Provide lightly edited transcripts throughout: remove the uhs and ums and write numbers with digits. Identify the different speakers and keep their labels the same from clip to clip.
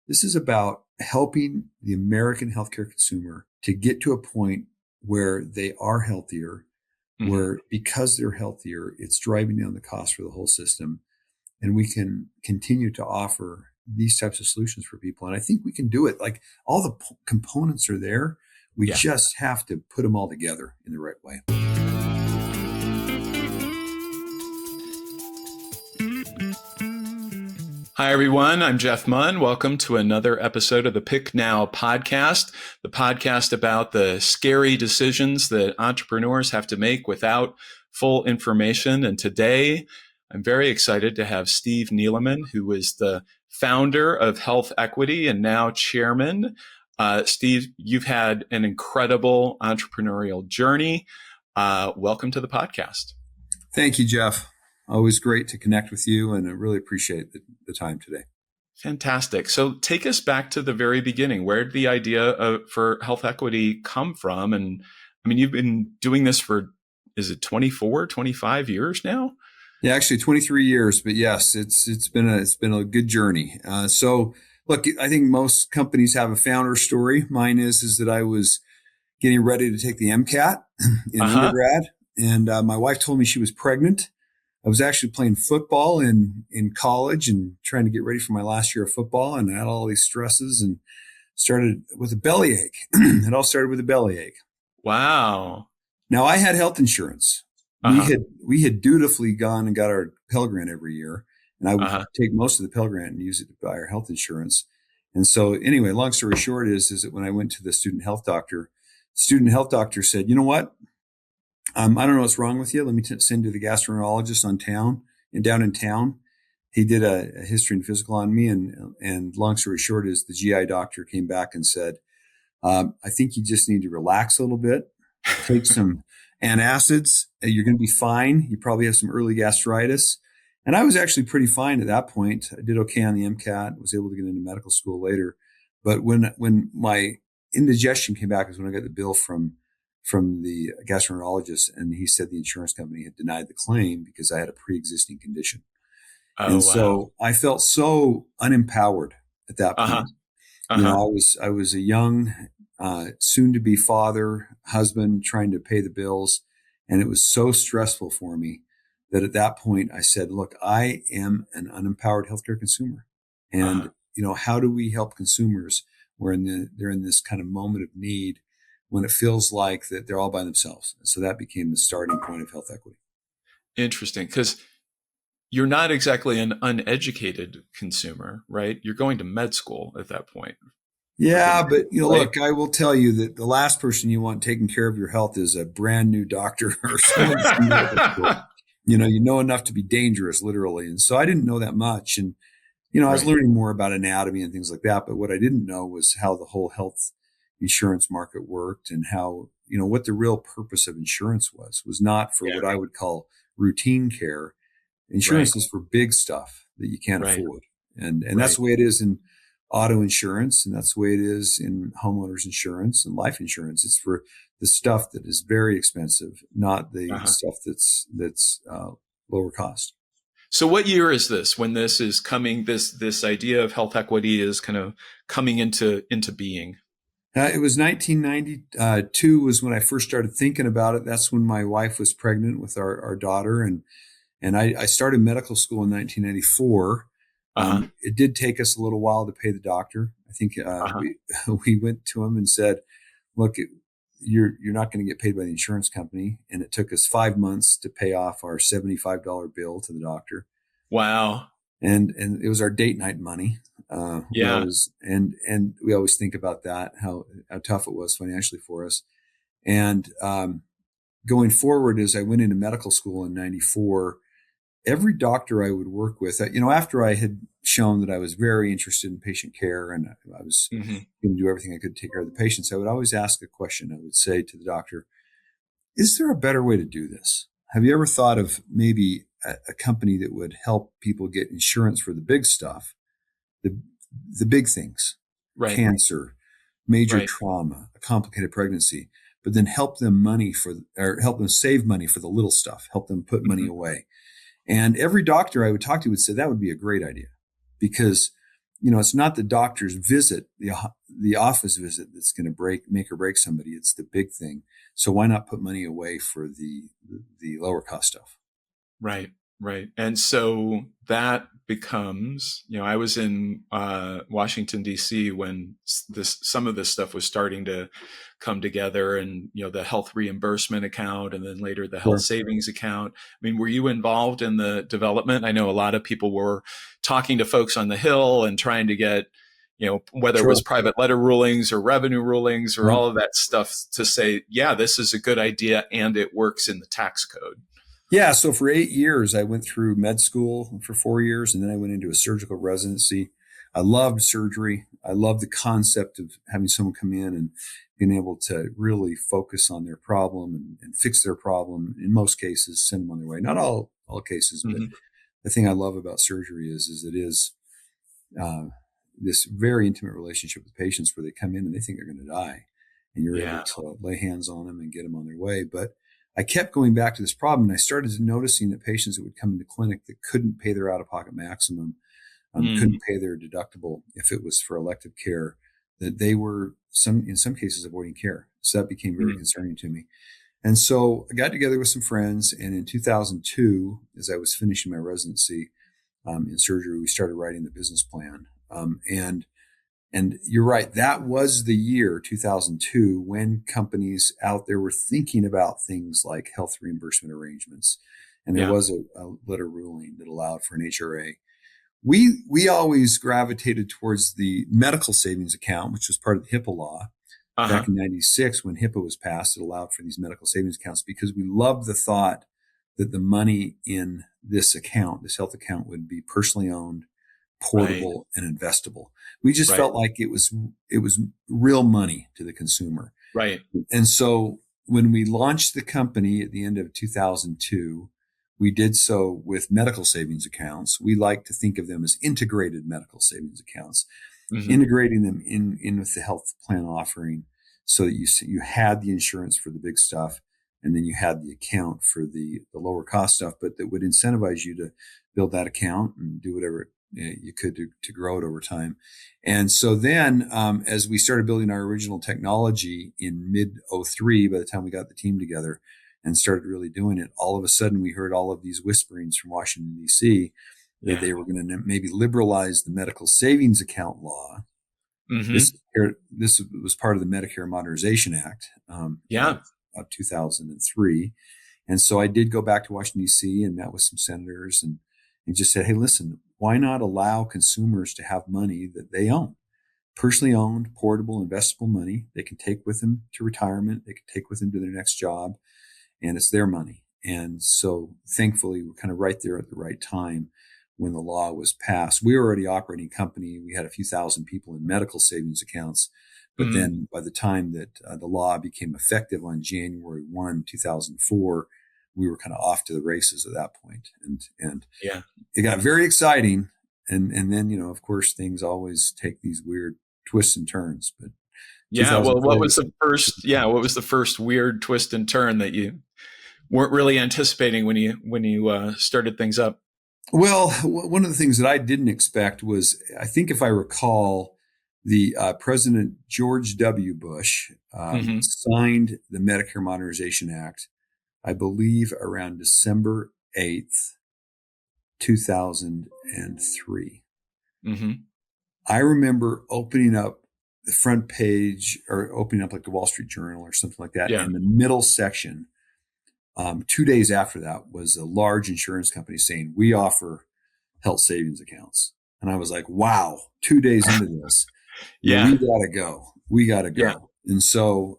Speaker 1: This is about helping the American healthcare consumer to get to a point where they are healthier, where because they're healthier, it's driving down the cost for the whole system. And we can continue to offer these types of solutions for people. And I think we can do it. Like all the components are there. We just have to put them all together in the right way.
Speaker 2: Hi, everyone. I'm Jeff Munn. Welcome to another episode of the Pick Now podcast, the podcast about the scary decisions that entrepreneurs have to make without full information. And today, I'm very excited to have Steve Neeleman, who is the founder of HealthEquity and now chairman. Steve, you've had an incredible entrepreneurial journey. Welcome to the podcast.
Speaker 1: Thank you, Jeff. Always great to connect with you, and I really appreciate the time today.
Speaker 2: Fantastic. So take us back to the very beginning. Where did the idea for HealthEquity come from? And I mean, you've been doing this for, is it 24, 25 years now?
Speaker 1: Yeah, actually 23 years, but yes, it's been a good journey. So look, I think most companies have a founder story. Mine is that I was getting ready to take the MCAT in undergrad, and my wife told me she was pregnant. I was actually playing football in college and trying to get ready for my last year of football, and I had all these stresses and started with a bellyache. It all started with a bellyache.
Speaker 2: Wow.
Speaker 1: Now I had health insurance. We had dutifully gone and got our Pell Grant every year, and I would take most of the Pell Grant and use it to buy our health insurance. And so anyway, long story short is that when I went to the student health doctor said, you know what? I don't know what's wrong with you. Let me send you to the gastroenterologist down in town. He did a history and physical on me. And long story short is the GI doctor came back and said, I think you just need to relax a little bit, take some antacids. You're going to be fine. You probably have some early gastritis. And I was actually pretty fine at that point. I did okay on the MCAT, was able to get into medical school later. But when my indigestion came back is when I got the bill from the gastroenterologist, and he said the insurance company had denied the claim because I had a pre-existing condition. So I felt so unempowered at that point. You know, I was a young, soon-to-be father, husband, trying to pay the bills, and it was so stressful for me that at that point I said, look, I am an unempowered healthcare consumer. And, you know, how do we help consumers when they're in this kind of moment of need, when it feels like that they're all by themselves? And so that became the starting point of HealthEquity.
Speaker 2: Interesting, because you're not exactly an uneducated consumer, right? You're going to med school at that point.
Speaker 1: Yeah, but you know, look, I will tell you that the last person you want taking care of your health is a brand new doctor or someone from medical school. You know enough to be dangerous, literally. And so I didn't know that much. And, you know, I was learning more about anatomy and things like that. But what I didn't know was how the whole health insurance market worked, and how, you know, what the real purpose of insurance was not for what I would call routine care. Insurance is for big stuff that you can't afford. And that's the way it is in auto insurance, and that's the way it is in homeowners insurance and life insurance. It's for the stuff that is very expensive, not the stuff that's lower cost.
Speaker 2: So what year is this when this is coming, this idea of HealthEquity is kind of coming into being?
Speaker 1: It was 1992 was when I first started thinking about it. That's when my wife was pregnant with our daughter. And I started medical school in 1994. It did take us a little while to pay the doctor. I think we went to him and said, look, you're not going to get paid by the insurance company. And it took us 5 months to pay off our $75 bill to the doctor.
Speaker 2: Wow.
Speaker 1: And it was our date night money. And we always think about that, how tough it was financially for us. And going forward, as I went into medical school in 94, every doctor I would work with, you know, after I had shown that I was very interested in patient care and I was going to do everything I could to take care of the patients, I would always ask a question. I would say to the doctor, is there a better way to do this? Have you ever thought of maybe a company that would help people get insurance for the big stuff, the big things, cancer, major trauma, a complicated pregnancy, but then help them save money for the little stuff, help them put money away? And every doctor I would talk to would say that would be a great idea, because it's not the doctor's visit, the office visit that's going to make or break somebody. It's the big thing. So why not put money away for the lower cost stuff?
Speaker 2: Right. Right. And so that becomes, I was in Washington, D.C. when some of this stuff was starting to come together, and, the health reimbursement account, and then later the health
Speaker 1: Sure.
Speaker 2: savings account. I mean, were you involved in the development? I know a lot of people were talking to folks on the Hill and trying to get, whether it
Speaker 1: Sure.
Speaker 2: was private letter rulings or revenue rulings or
Speaker 1: Yep.
Speaker 2: all of that stuff to say, yeah, this is a good idea and it works in the tax code.
Speaker 1: Yeah. So for 8 years, I went through med school for 4 years, and then I went into a surgical residency. I loved surgery. I loved the concept of having someone come in and being able to really focus on their problem and fix their problem. In most cases, send them on their way. Not all cases, but the thing I love about surgery is it is this very intimate relationship with patients where they come in and they think they're going to die, and you're able to lay hands on them and get them on their way. But I kept going back to this problem, and I started noticing that patients that would come into clinic that couldn't pay their out-of-pocket maximum, couldn't pay their deductible if it was for elective care, that they were in some cases avoiding care. So that became very concerning to me. And so I got together with some friends, and in 2002, as I was finishing my residency in surgery, we started writing the business plan. And you're right, that was the year 2002 when companies out there were thinking about things like health reimbursement arrangements. And there was a letter ruling that allowed for an HRA. We always gravitated towards the medical savings account, which was part of the HIPAA law. Back in 96, when HIPAA was passed, it allowed for these medical savings accounts because we loved the thought that the money in this account, this health account, would be personally owned, portable, and investable. We just felt like it was real money to the consumer.
Speaker 2: Right.
Speaker 1: And so when we launched the company at the end of 2002, we did so with medical savings accounts. We like to think of them as integrated medical savings accounts, integrating them in with the health plan offering so that you had the insurance for the big stuff, and then you had the account for the lower cost stuff, but that would incentivize you to build that account and do whatever you could to grow it over time. And so then as we started building our original technology in mid 03, by the time we got the team together and started really doing it, all of a sudden we heard all of these whisperings from Washington, D.C. that they were going to maybe liberalize the medical savings account law. This was part of the Medicare Modernization Act of 2003. And so I did go back to Washington, D.C. and met with some senators and just said, hey, listen, why not allow consumers to have money that they own? Personally owned, portable, investable money they can take with them to retirement, they can take with them to their next job, and it's their money. And so thankfully, we're kind of right there at the right time when the law was passed. We were already operating a company. We had a few thousand people in medical savings accounts. But then by the time that the law became effective on January 1, 2004, we were kind of off to the races at that point. And it got very exciting. And then, of course, things always take these weird twists and turns. But
Speaker 2: well, what was the first weird twist and turn that you weren't really anticipating when you started things up?
Speaker 1: Well, one of the things that I didn't expect was, I think if I recall, the President George W. Bush signed the Medicare Modernization Act, I believe around December 8th, 2003. I remember opening up the front page or opening up like the Wall Street Journal or something like that. And the middle section, 2 days after that, was a large insurance company saying, we offer health savings accounts. And I was like, wow, 2 days into this, we gotta go. We gotta go. Yeah. And so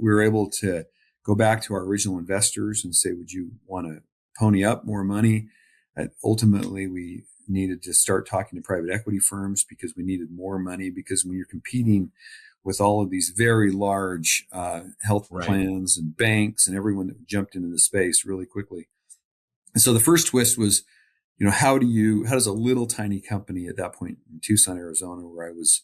Speaker 1: we were able to go back to our original investors and say, would you want to pony up more money? And ultimately, we needed to start talking to private equity firms because we needed more money, because when you're competing with all of these very large health plans and banks and everyone that jumped into the space really quickly. And so the first twist was, how does a little tiny company at that point in Tucson, Arizona, where I was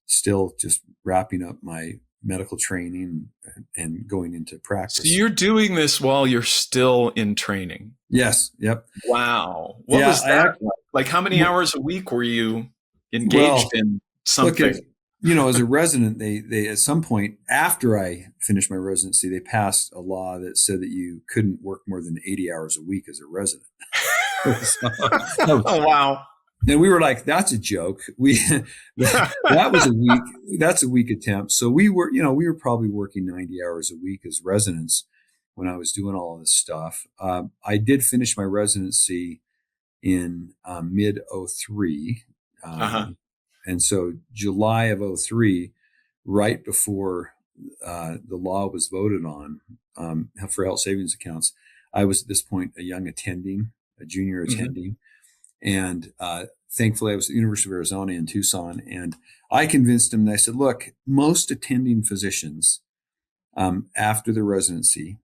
Speaker 1: still just wrapping up my medical training and going into practice.
Speaker 2: So you're doing this while you're still in training?
Speaker 1: Yes. Yep.
Speaker 2: Wow. What was that like? How many hours a week were you? engaged
Speaker 1: Well,
Speaker 2: in
Speaker 1: look at,
Speaker 2: something.
Speaker 1: as a resident, they at some point after I finished my residency, they passed a law that said that you couldn't work more than 80 hours a week as a resident. So,
Speaker 2: Oh, wow.
Speaker 1: and we were like, that's a joke. That was a weak, that's a weak attempt. So we were probably working 90 hours a week as residents when I was doing all of this stuff. I did finish my residency in mid '03.
Speaker 2: Uh-huh.
Speaker 1: And so July of '03, right before the law was voted on for health savings accounts, I was at this point a young attending, a junior
Speaker 2: Mm-hmm.
Speaker 1: attending. And thankfully, I was at the University of Arizona in Tucson. And I convinced him, and I said, look, most attending physicians after the residency,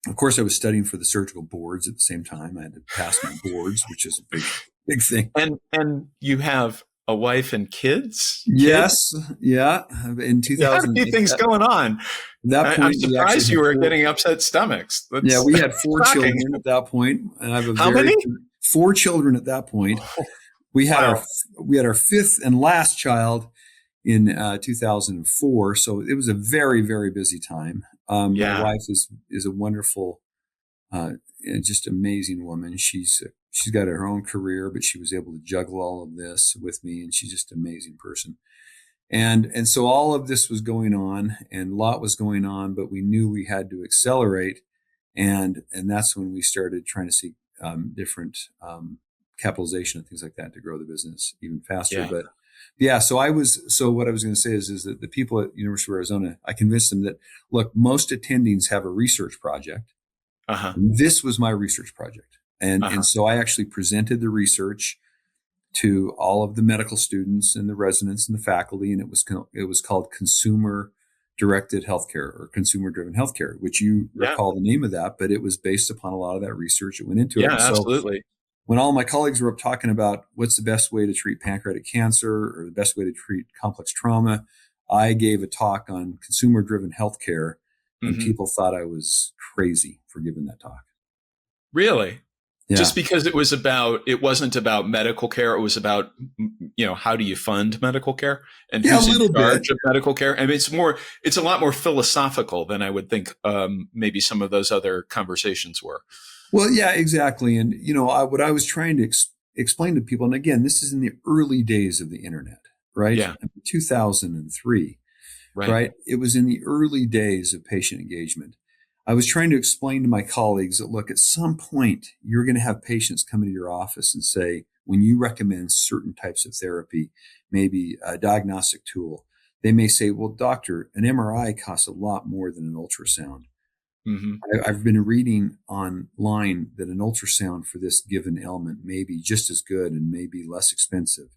Speaker 1: of course, I was studying for the surgical boards at the same time. I had to pass my boards, which is a big thing.
Speaker 2: And you have a wife and kids?
Speaker 1: Yes, yeah. In
Speaker 2: You have a
Speaker 1: 2000,
Speaker 2: few things going on.
Speaker 1: at that
Speaker 2: I'm
Speaker 1: point, we actually
Speaker 2: surprised you
Speaker 1: had
Speaker 2: were
Speaker 1: four.
Speaker 2: getting upset stomachs.
Speaker 1: Yeah,
Speaker 2: That's
Speaker 1: we had four
Speaker 2: shocking.
Speaker 1: children at that point, and I have
Speaker 2: How many?
Speaker 1: four children at that point.
Speaker 2: Oh,
Speaker 1: We had
Speaker 2: wow.
Speaker 1: our fifth and last child in 2004, so it was a very, very busy time. My
Speaker 2: Yeah.
Speaker 1: wife is a wonderful, and just amazing woman. She's got her own career, but she was able to juggle all of this with me, and she's just an amazing person. And so all of this was going on, and a lot was going on, but we knew we had to accelerate, and that's when we started trying to seek different capitalization and things like that to grow the business even faster.
Speaker 2: Yeah.
Speaker 1: But yeah, so what I was going to say is that the people at University of Arizona, I convinced them that, look, most attendings have a research project.
Speaker 2: Uh-huh.
Speaker 1: This was my research project. And
Speaker 2: Uh-huh.
Speaker 1: so I actually presented the research to all of the medical students and the residents and the faculty, and it was called consumer directed healthcare or consumer driven healthcare, which you
Speaker 2: Yeah.
Speaker 1: recall the name of that, but it was based upon a lot of that research that went into it.
Speaker 2: Yeah,
Speaker 1: And so
Speaker 2: absolutely.
Speaker 1: when all my colleagues were up talking about what's the best way to treat pancreatic cancer or the best way to treat complex trauma, I gave a talk on consumer driven healthcare, and
Speaker 2: Mm-hmm.
Speaker 1: people thought I was crazy for giving that talk.
Speaker 2: Really?
Speaker 1: Yeah.
Speaker 2: Just because it wasn't about medical care. It was about, how do you fund medical care and
Speaker 1: Yeah, a
Speaker 2: who's in
Speaker 1: little bit.
Speaker 2: charge of medical care? I mean, it's a lot more philosophical than I would think maybe some of those other conversations were.
Speaker 1: Well, yeah, exactly. And, what I was trying to explain to people, and again, this is in the early days of the internet, right?
Speaker 2: Yeah.
Speaker 1: 2003,
Speaker 2: Right.
Speaker 1: right? It was in the early days of patient engagement. I was trying to explain to my colleagues that, look, at some point, you're going to have patients come into your office and say, when you recommend certain types of therapy, maybe a diagnostic tool, they may say, well, doctor, an MRI costs a lot more than an ultrasound.
Speaker 2: Mm-hmm.
Speaker 1: I've been reading online that an ultrasound for this given ailment may be just as good and may be less expensive.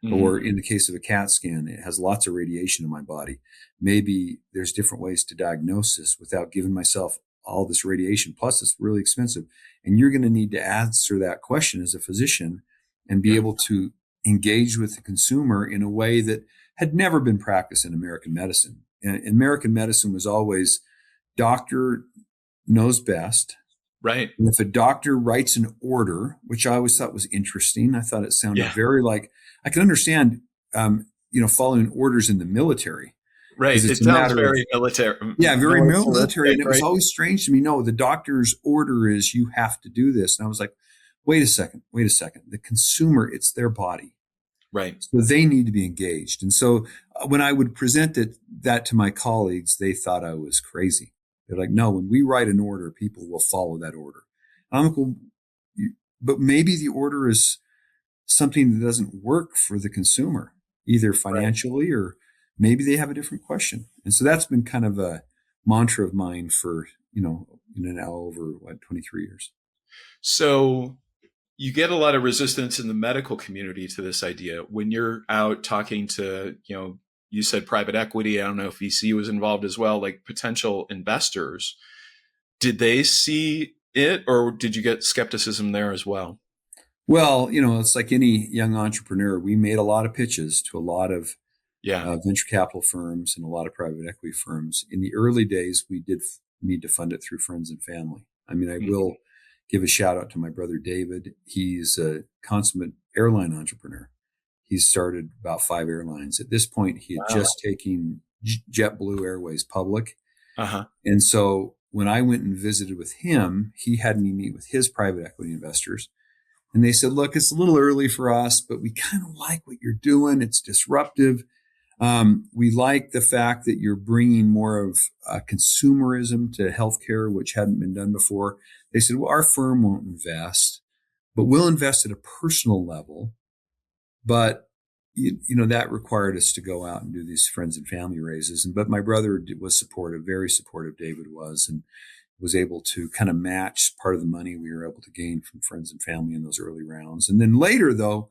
Speaker 2: Mm-hmm.
Speaker 1: Or in the case of a CAT scan, it has lots of radiation in my body. Maybe there's different ways to diagnose this without giving myself all this radiation. Plus, it's really expensive. And you're going to need to answer that question as a physician and be
Speaker 2: Yeah.
Speaker 1: able to engage with the consumer in a way that had never been practiced in American medicine. And American medicine was always doctor knows best.
Speaker 2: Right.
Speaker 1: And if a doctor writes an order, which I always thought was interesting, I thought it sounded very like I can understand, following orders in the military.
Speaker 2: Right.
Speaker 1: It's
Speaker 2: It
Speaker 1: a
Speaker 2: sounds
Speaker 1: matter
Speaker 2: very
Speaker 1: of,
Speaker 2: military.
Speaker 1: yeah, very military. And
Speaker 2: Militaristic,
Speaker 1: it was
Speaker 2: right?
Speaker 1: always strange to me. No, the doctor's order is you have to do this. And I was like, wait a second. The consumer, it's their body.
Speaker 2: Right.
Speaker 1: So they need to be engaged. And so when I would present that to my colleagues, they thought I was crazy. They're like, no, when we write an order, people will follow that order. I'm like, well, but maybe the order is something that doesn't work for the consumer, either financially or maybe they have a different question. And so that's been kind of a mantra of mine for, now over 23 years.
Speaker 2: So you get a lot of resistance in the medical community to this idea when you're out talking to, you said private equity. I don't know if VC was involved as well, like potential investors. Did they see it or did you get skepticism there as well?
Speaker 1: Well, it's like any young entrepreneur. We made a lot of pitches to a lot of venture capital firms and a lot of private equity firms. In the early days, we did need to fund it through friends and family. I mean, I will give a shout out to my brother, David. He's a consummate airline entrepreneur. He's started about 5 airlines. At this point, he had
Speaker 2: Wow.
Speaker 1: just taken JetBlue Airways public.
Speaker 2: Uh-huh.
Speaker 1: And so when I went and visited with him, he had me meet with his private equity investors. And they said, look, it's a little early for us, but we kind of like what you're doing. It's disruptive. We like the fact that you're bringing more of consumerism to healthcare, which hadn't been done before. They said, well, our firm won't invest, but we'll invest at a personal level. But that required us to go out and do these friends and family raises. But my brother was supportive, very supportive. David was, and was able to kind of match part of the money we were able to gain from friends and family in those early rounds. And then later, though,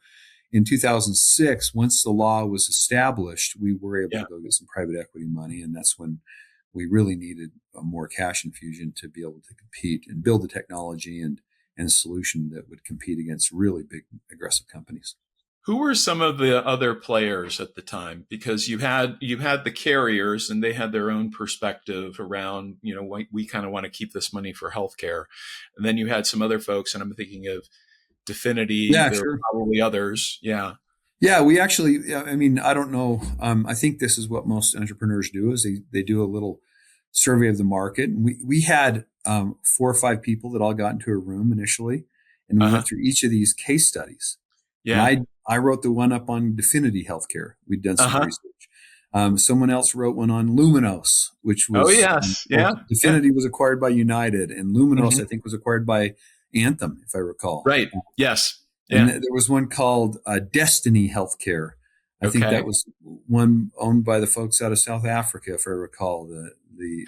Speaker 1: in 2006, once the law was established, we were able to go get some private equity money. And that's when we really needed a more cash infusion to be able to compete and build the technology and a solution that would compete against really big, aggressive companies.
Speaker 2: Who were some of the other players at the time? Because you had the carriers, and they had their own perspective around, we kind of want to keep this money for healthcare. And then you had some other folks, and I'm thinking of Definity.
Speaker 1: Yeah,
Speaker 2: there
Speaker 1: sure.
Speaker 2: were probably others. Yeah.
Speaker 1: Yeah, we actually, I don't know. I think this is what most entrepreneurs do is they do a little survey of the market. And we had 4 or 5 people that all got into a room initially, and we went through each of these case studies.
Speaker 2: Yeah.
Speaker 1: And I wrote the one up on Definity Healthcare. We'd done some research. Someone else wrote one on Luminos, which was Definity was acquired by United, and Luminos I think was acquired by Anthem, if I recall.
Speaker 2: Right. Yes.
Speaker 1: And there was one called Destiny Healthcare. I think that was one owned by the folks out of South Africa, if I recall. The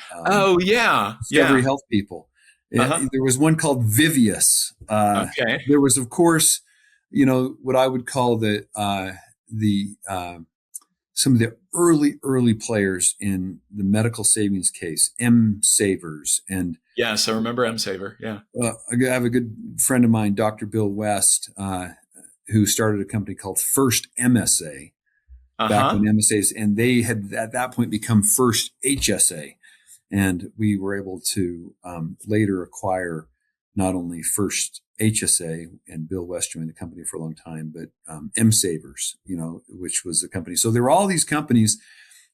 Speaker 1: Discovery Health people. There was one called Vivius. There was, of course, what I would call some of the early players in the medical savings case, M Savers. And
Speaker 2: yes, I remember M Saver. Yeah.
Speaker 1: I have a good friend of mine, Dr. Bill West, who started a company called First MSA back when MSAs, and they had at that point become First HSA. And we were able to later acquire not only First HSA, and Bill West joined the company for a long time, but M Savers, which was a company. So there were all these companies,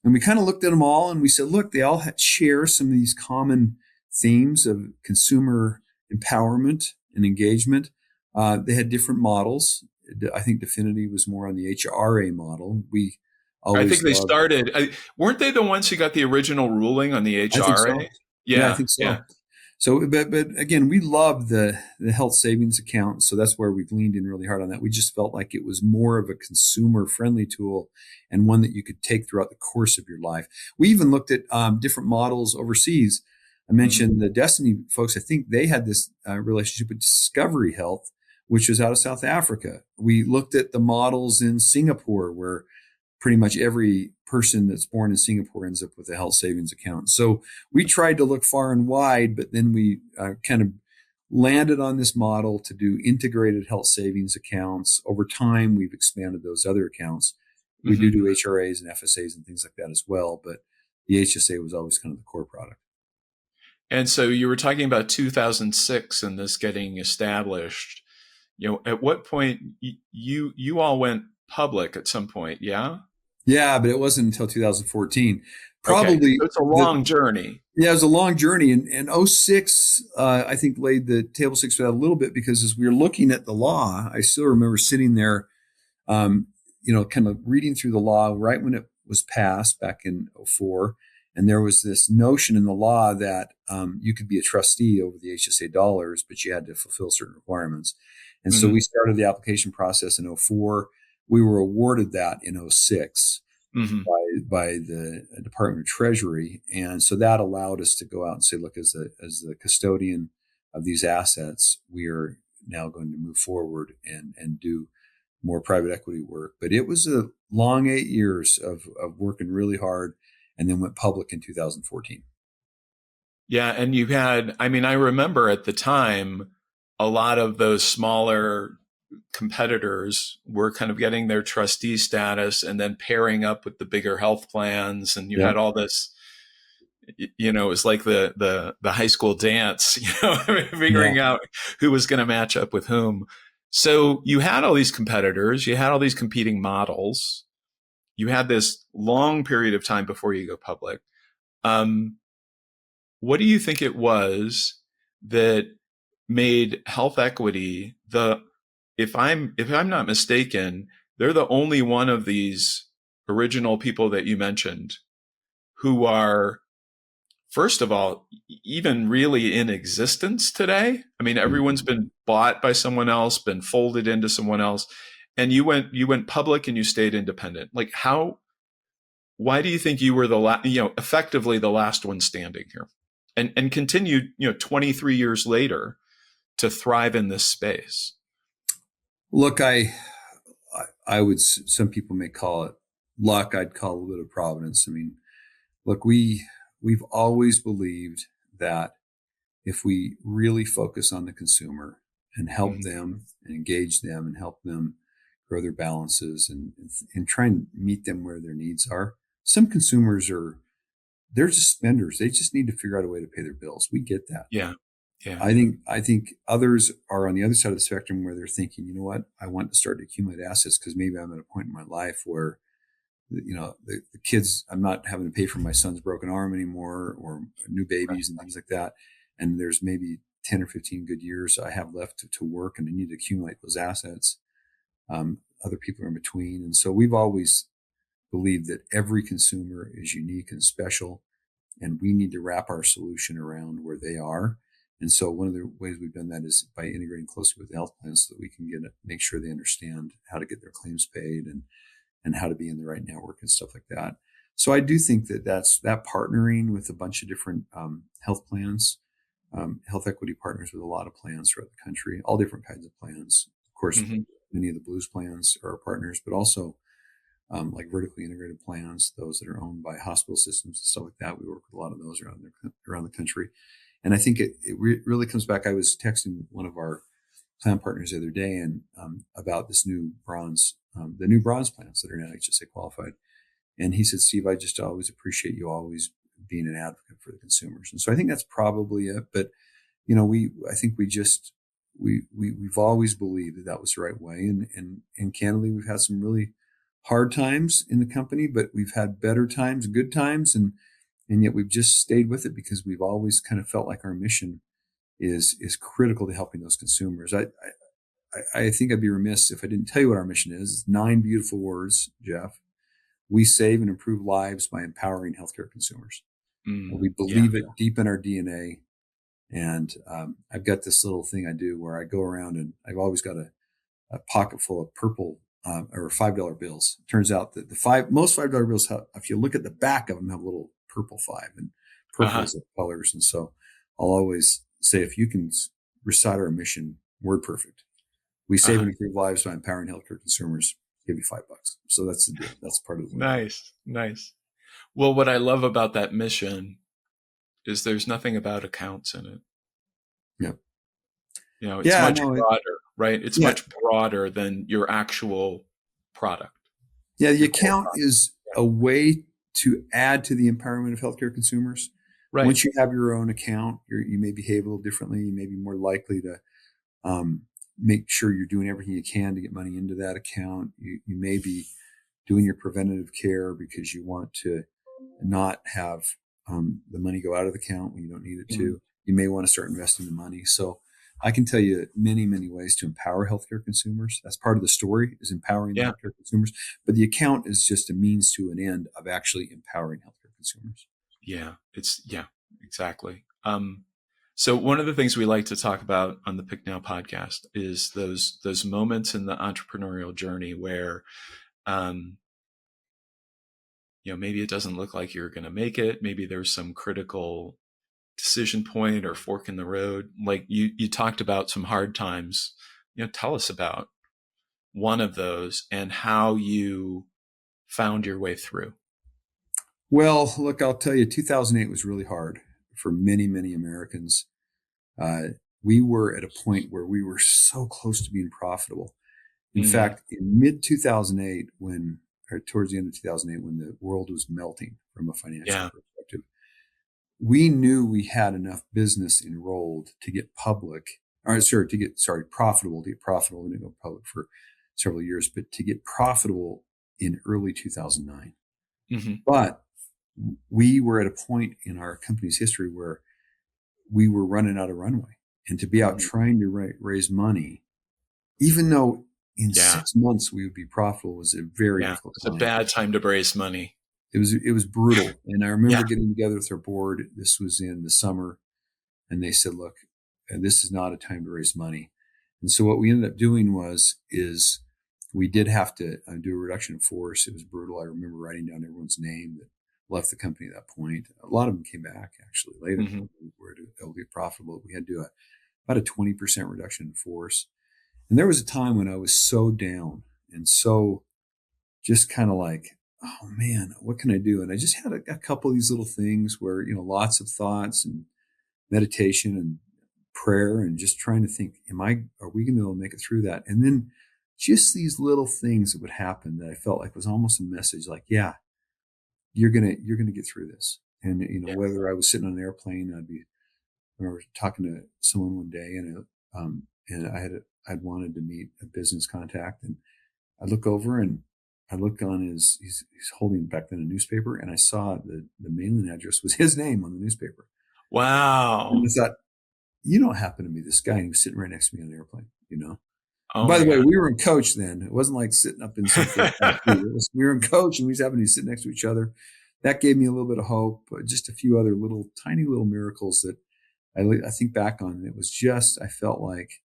Speaker 1: and we kind of looked at them all and we said, look, they all share some of these common themes of consumer empowerment and engagement. They had different models. I think Definity was more on the HRA model.
Speaker 2: I think they started. Weren't they the ones who got the original ruling on the HRA?
Speaker 1: I think so. Yeah, I think so. Yeah. So, but again, we love the health savings account. So that's where we've leaned in really hard on that. We just felt like it was more of a consumer friendly tool and one that you could take throughout the course of your life. We even looked at different models overseas. I mentioned the Destiny folks. I think they had this relationship with Discovery Health, which was out of South Africa. We looked at the models in Singapore, where pretty much every person that's born in Singapore ends up with a health savings account. So we tried to look far and wide, but then we kind of landed on this model to do integrated health savings accounts. Over time, we've expanded those other accounts. We do HRAs and FSAs and things like that as well, but the HSA was always kind of the core product.
Speaker 2: And so you were talking about 2006 and this getting established. At what point you all went public at some point? Yeah.
Speaker 1: Yeah, but it wasn't until 2014. Probably
Speaker 2: so it's a long journey.
Speaker 1: Yeah, it was a long journey. And 06, I think, laid the table stakes for that a little bit, because as we were looking at the law, I still remember sitting there, kind of reading through the law right when it was passed back in 04. And there was this notion in the law that you could be a trustee over the HSA dollars, but you had to fulfill certain requirements. And so we started the application process in 04. We were awarded that in 06 by the Department of Treasury. And so that allowed us to go out and say, look, as the custodian of these assets, we are now going to move forward and do more private equity work. But it was a long 8 years of working really hard, and then went public in 2014.
Speaker 2: Yeah. And you had, I remember at the time, a lot of those smaller competitors were kind of getting their trustee status and then pairing up with the bigger health plans. And you had all this, it was like the high school dance, figuring out who was going to match up with whom. So you had all these competitors, you had all these competing models, you had this long period of time before you go public. What do you think it was that made HealthEquity if I'm not mistaken, they're the only one of these original people that you mentioned who are, first of all, even really in existence today. I mean, everyone's been bought by someone else, been folded into someone else, and you went public and you stayed independent. Like why do you think you were effectively the last one standing here, and continued, 23 years later to thrive in this space?
Speaker 1: Look, I would, some people may call it luck. I'd call it a little bit of providence. I mean, look, we've always believed that if we really focus on the consumer and help them and engage them and help them grow their balances and try and meet them where their needs are. Some consumers they're just spenders. They just need to figure out a way to pay their bills. We get that.
Speaker 2: Yeah. Yeah.
Speaker 1: I think others are on the other side of the spectrum where they're thinking, you know what, I want to start to accumulate assets because maybe I'm at a point in my life where, the kids, I'm not having to pay for my son's broken arm anymore or new babies and things like that. And there's maybe 10 or 15 good years I have left to work and I need to accumulate those assets. Other people are in between. And so we've always believed that every consumer is unique and special, and we need to wrap our solution around where they are. And so one of the ways we've done that is by integrating closely with the health plans so that we can make sure they understand how to get their claims paid and how to be in the right network and stuff like that. So I do think that partnering with a bunch of different health plans, HealthEquity partners with a lot of plans throughout the country, all different kinds of plans. Of course, many of the Blues plans are our partners, but also like vertically integrated plans, those that are owned by hospital systems and stuff like that. We work with a lot of those around the country. And I think it really comes back. I was texting one of our plan partners the other day and about this new the new bronze plans that are now HSA qualified. And he said, Steve, I just always appreciate you always being an advocate for the consumers. And so I think that's probably it. But, I think we've always believed that was the right way. And candidly, we've had some really hard times in the company, but we've had better times, good times. And yet we've just stayed with it because we've always kind of felt like our mission is critical to helping those consumers. I think I'd be remiss if I didn't tell you what our mission is. It's 9 beautiful words, Jeff. We save and improve lives by empowering healthcare consumers. We believe it deep in our DNA. And I've got this little thing I do where I go around and I've always got a pocket full of purple or $5 bills. It turns out that most $5 bills, if you look at the back of them, have a little purple 5, and purple is the colors. And so I'll always say, if you can recite our mission, word perfect. We save and improve lives by empowering healthcare consumers. Give you $5. So that's the deal. That's part of the
Speaker 2: Nice. Well, what I love about that mission is there's nothing about accounts in it.
Speaker 1: Yep.
Speaker 2: It's much broader, right? It's much broader than your actual product.
Speaker 1: Yeah, the account is a way to add to the empowerment of healthcare consumers. Right. Once you have your own account, you may behave a little differently. You may be more likely to make sure you're doing everything you can to get money into that account. You may be doing your preventative care because you want to not have the money go out of the account when you don't need it to. You may want to start investing the money. So I can tell you many, many ways to empower healthcare consumers. That's part of the story, is empowering the healthcare consumers. But the account is just a means to an end of actually empowering healthcare consumers.
Speaker 2: Exactly. So one of the things we like to talk about on the Pick Now podcast is those moments in the entrepreneurial journey where, maybe it doesn't look like you're going to make it. Maybe there's some critical decision point or fork in the road. Like you talked about some hard times. Tell us about one of those and how you found your way through.
Speaker 1: Well, look, I'll tell you, 2008 was really hard for many, many Americans. We were at a point where we were so close to being profitable. In fact, in mid 2008, towards the end of 2008, when the world was melting from a financial perspective, we knew we had enough business enrolled to get public or sorry, profitable, to get profitable. We didn't go public for several years, but to get profitable in early 2009.
Speaker 2: Mm-hmm.
Speaker 1: But we were at a point in our company's history where we were running out of runway, and to be out trying to raise money, even though in 6 months we would be profitable, was a very difficult
Speaker 2: It's
Speaker 1: time.
Speaker 2: a bad time to raise money.
Speaker 1: It was brutal. And I remember getting together with our board. This was in the summer, and they said, look, this is not a time to raise money. And so what we ended up doing is we did have to do a reduction in force. It was brutal. I remember writing down everyone's name that left the company at that point. A lot of them came back actually later.
Speaker 2: Mm-hmm.
Speaker 1: We were able to get profitable. We had to do about a 20% reduction in force. And there was a time when I was so down and so just kind of like, oh man, what can I do? And I just had a couple of these little things where, lots of thoughts and meditation and prayer and just trying to think, are we going to be able to make it through that? And then just these little things that would happen that I felt like was almost a message, like, yeah, you're going to get through this. And, whether I was sitting on an airplane, I remember talking to someone one day and I'd wanted to meet a business contact, and I look over and I look on he's holding back then a newspaper, and I saw the mailing address was his name on the newspaper.
Speaker 2: Wow.
Speaker 1: And I thought, you don't happen to be this guy. And he was sitting right next to me on the airplane,
Speaker 2: Oh,
Speaker 1: by the way, we were in coach then. It wasn't like sitting up in some we were in coach, and we just happened to sit next to each other. That gave me a little bit of hope, just a few other tiny little miracles that I think back on. And it was just, I felt like,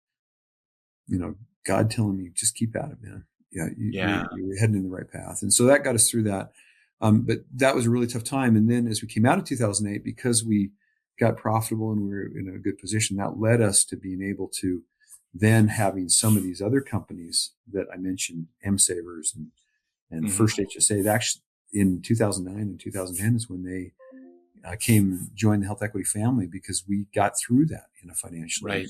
Speaker 1: God telling me, just keep at it, man. You're heading in the right path. And so that got us through that. But that was a really tough time. And then as we came out of 2008, because we got profitable and we were in a good position, that led us to being able to then having some of these other companies that I mentioned, M Savers and First HSA, that actually in 2009 and 2010 is when they came and joined the HealthEquity family, because we got through that in a financially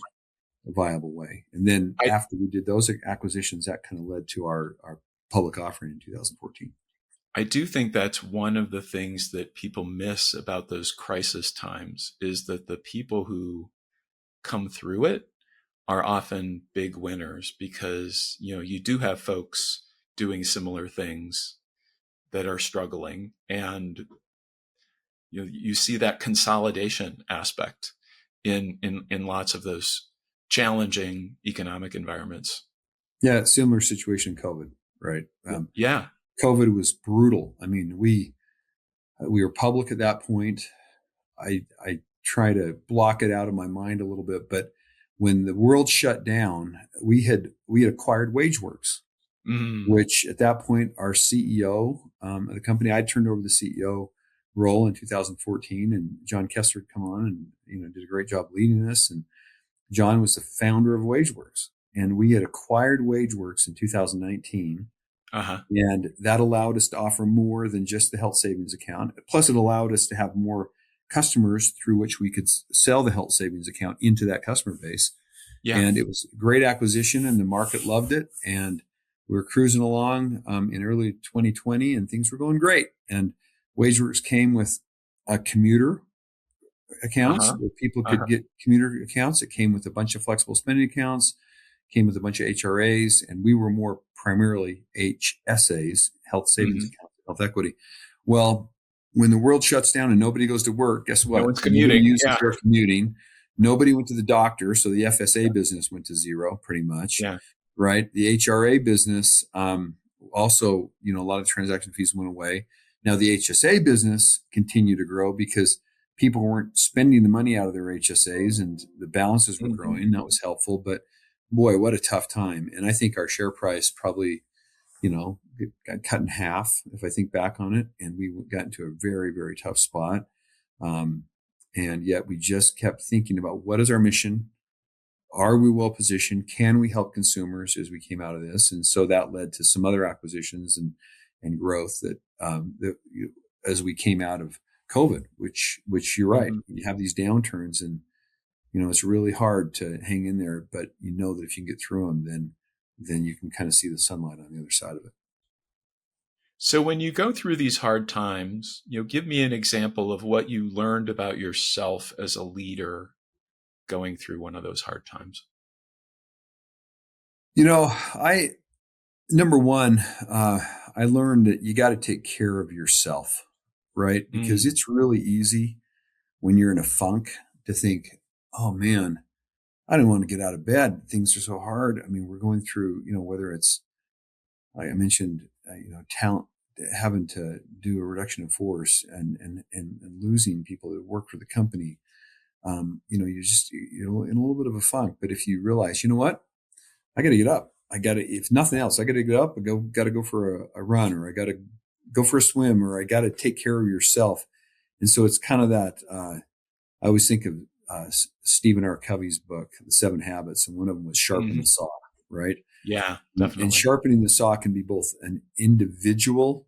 Speaker 1: viable way. And then after we did those acquisitions, that kind of led to our public offering in 2014.
Speaker 2: I do think that's one of the things that people miss about those crisis times, is that the people who come through it are often big winners, because, you do have folks doing similar things that are struggling, and you see that consolidation aspect in lots of those challenging economic environments.
Speaker 1: Yeah, similar situation in COVID, right? COVID was brutal. I mean, we were public at that point. I try to block it out of my mind a little bit, but when the world shut down, we had acquired WageWorks, which at that point, our CEO of the company, I turned over the CEO role in 2014, and John Kessler had come on and did a great job leading this. And John was the founder of WageWorks, and we had acquired WageWorks in 2019. And that allowed us to offer more than just the health savings account. Plus, it allowed us to have more customers through which we could sell the health savings account into that customer base. Yeah. And it was a great acquisition, and the market loved it. And we were cruising along in early 2020, and things were going great. And WageWorks came with commuter accounts where people could get commuter accounts. It came with a bunch of flexible spending accounts, came with a bunch of HRAs, and we were more primarily HSAs, health savings accounts, HealthEquity. Well, when the world shuts down and nobody goes to work, guess what?
Speaker 2: No one's commuting.
Speaker 1: They're commuting. Nobody went to the doctor, so the FSA business went to zero, pretty much.
Speaker 2: Yeah.
Speaker 1: Right. The HRA business also, a lot of the transaction fees went away. Now the HSA business continued to grow because people weren't spending the money out of their HSAs, and the balances were growing. That was helpful, but boy, what a tough time. And I think our share price probably, got cut in half if I think back on it. And we got into a very, very tough spot. And yet we just kept thinking about, what is our mission? Are we well positioned? Can we help consumers as we came out of this? And so that led to some other acquisitions and growth that as we came out of COVID, which you're right. You have these downturns, and it's really hard to hang in there, but that if you can get through them, then you can kind of see the sunlight on the other side of it.
Speaker 2: So when you go through these hard times, give me an example of what you learned about yourself as a leader going through one of those hard times.
Speaker 1: Number one, I learned that you got to take care of yourself, right? Because
Speaker 2: Mm.
Speaker 1: it's really easy when you're in a funk to think, oh man, I don't want to get out of bed. Things are so hard. I mean, we're going through, whether it's, like I mentioned, talent, having to do a reduction in force and losing people that work for the company. You're in a little bit of a funk. But if you realize, you know what, I got to get up. If nothing else, I got to get up and got to go for a run, or I got to go for a swim, or I got to take care of yourself. And so it's kind of that, I always think of Stephen R. Covey's book, The 7 Habits, and one of them was sharpen the saw, right?
Speaker 2: Yeah,
Speaker 1: And
Speaker 2: definitely.
Speaker 1: sharpening the saw can be both an individual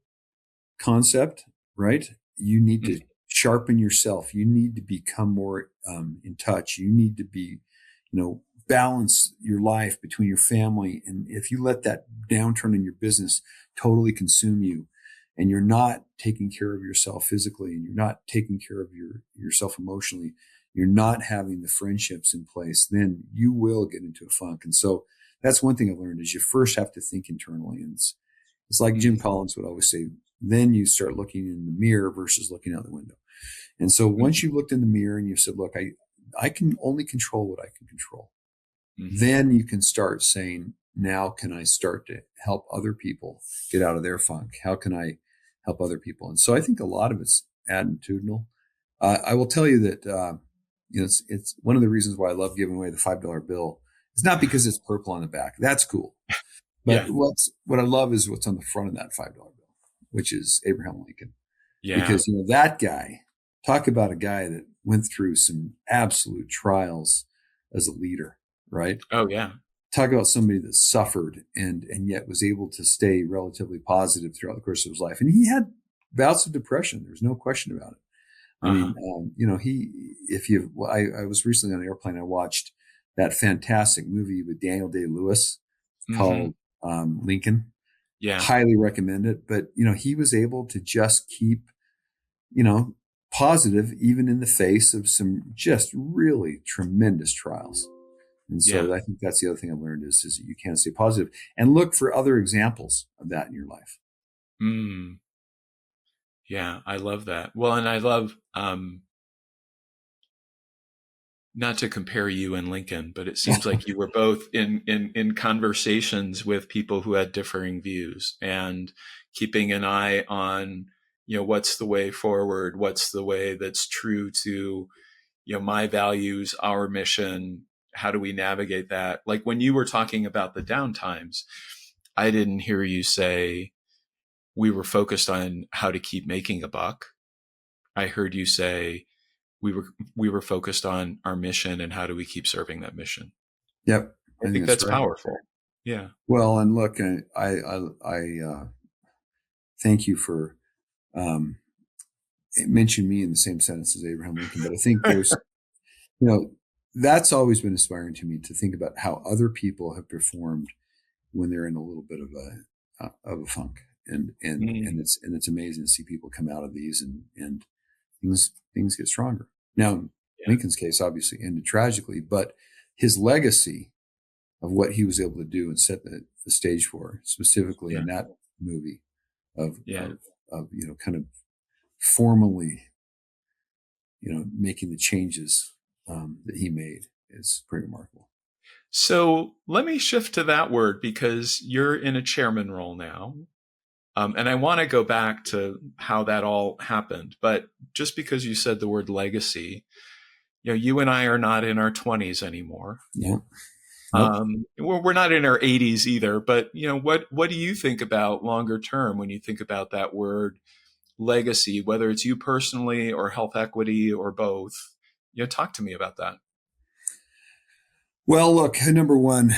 Speaker 1: concept, right? You need to sharpen yourself. You need to become more in touch. You need to be, balance your life between your family. And if you let that downturn in your business totally consume you, and you're not taking care of yourself physically, and you're not taking care of yourself emotionally, you're not having the friendships in place, then you will get into a funk. And so that's one thing I've learned is you first have to think internally. And it's like Jim Collins would always say, then you start looking in the mirror versus looking out the window. And so once you looked in the mirror and you said, look, I can only control what I can control. Then you can start saying, now can I start to help other people get out of their funk? How can I help other people? And so I think a lot of it's attitudinal. I will tell you that, it's one of the reasons why I love giving away the $5 bill. It's not because it's purple on the back. That's cool. But
Speaker 2: Yeah.
Speaker 1: what I love is what's on the front of that $5 bill, which is Abraham Lincoln.
Speaker 2: Yeah.
Speaker 1: Because, that guy, talk about a guy that went through some absolute trials as a leader, right?
Speaker 2: Oh, yeah.
Speaker 1: Talk about somebody that suffered and yet was able to stay relatively positive throughout the course of his life. And he had bouts of depression. There's no question about it. I mean, I was recently on an airplane. I watched that fantastic movie with Daniel Day-Lewis called Lincoln.
Speaker 2: Yeah.
Speaker 1: Highly recommend it. But, he was able to just keep, positive even in the face of some just really tremendous trials. And
Speaker 2: Yeah.
Speaker 1: so I think that's the other thing I've learned is that you can't stay positive and look for other examples of that in your life.
Speaker 2: Yeah. I love that. Well, and I love, not to compare you and Lincoln, but it seems like you were both in conversations with people who had differing views and keeping an eye on, what's the way forward, what's the way that's true to, my values, our mission, how do we navigate that? Like when you were talking about the downtimes, I didn't hear you say we were focused on how to keep making a buck. I heard you say we were focused on our mission and how do we keep serving that mission.
Speaker 1: Yep.
Speaker 2: I
Speaker 1: I think
Speaker 2: think
Speaker 1: that's
Speaker 2: that's
Speaker 1: right.
Speaker 2: powerful. Yeah.
Speaker 1: Well, and look, I thank you for mentioning me in the same sentence as Abraham Lincoln, but I think there's, you know, that's always been inspiring to me to think about how other people have performed when they're in a little bit of a funk, and it's amazing to see people come out of these and things get stronger. Now, in
Speaker 2: Yeah.
Speaker 1: Lincoln's case, obviously ended tragically, but his legacy of what he was able to do and set the stage for, specifically
Speaker 2: Yeah.
Speaker 1: in that movie, of
Speaker 2: Yeah.
Speaker 1: of, of kind of formally making the changes that he made is pretty remarkable.
Speaker 2: So let me shift to that word because you're in a chairman role now. And I want to go back to how that all happened. But just because you said the word legacy, you and I are not in our 20s anymore.
Speaker 1: Yeah. Nope.
Speaker 2: We're not in our 80s either. But what do you think about longer term when you think about that word legacy, whether it's you personally or HealthEquity or both? Talk to me about that.
Speaker 1: Well, look, number one,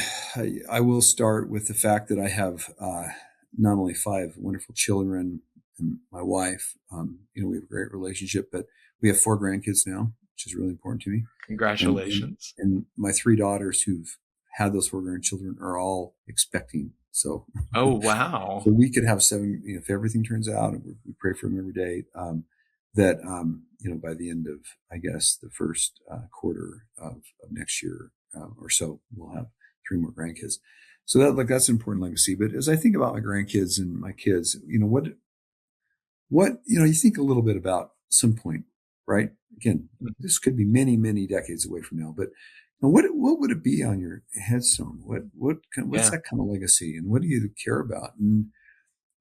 Speaker 1: I will start with the fact that I have not only 5 wonderful children and my wife. We have a great relationship, but we have 4 grandkids now, which is really important to me. And and,
Speaker 2: Congratulations.
Speaker 1: and my 3 daughters who've had those 4 grandchildren are all expecting. So,
Speaker 2: Oh,
Speaker 1: so
Speaker 2: wow.
Speaker 1: we could have 7. If everything turns out, and we pray for them every day. That by the end of, I guess, the first quarter of next year or so, we'll have 3 more grandkids. So that's an important legacy. But as I think about my grandkids and my kids, you think a little bit about some point, right? Again, this could be many, many decades away from now, but what would it be on your headstone? What's
Speaker 2: Yeah.
Speaker 1: that kind of legacy, and what do you care about? And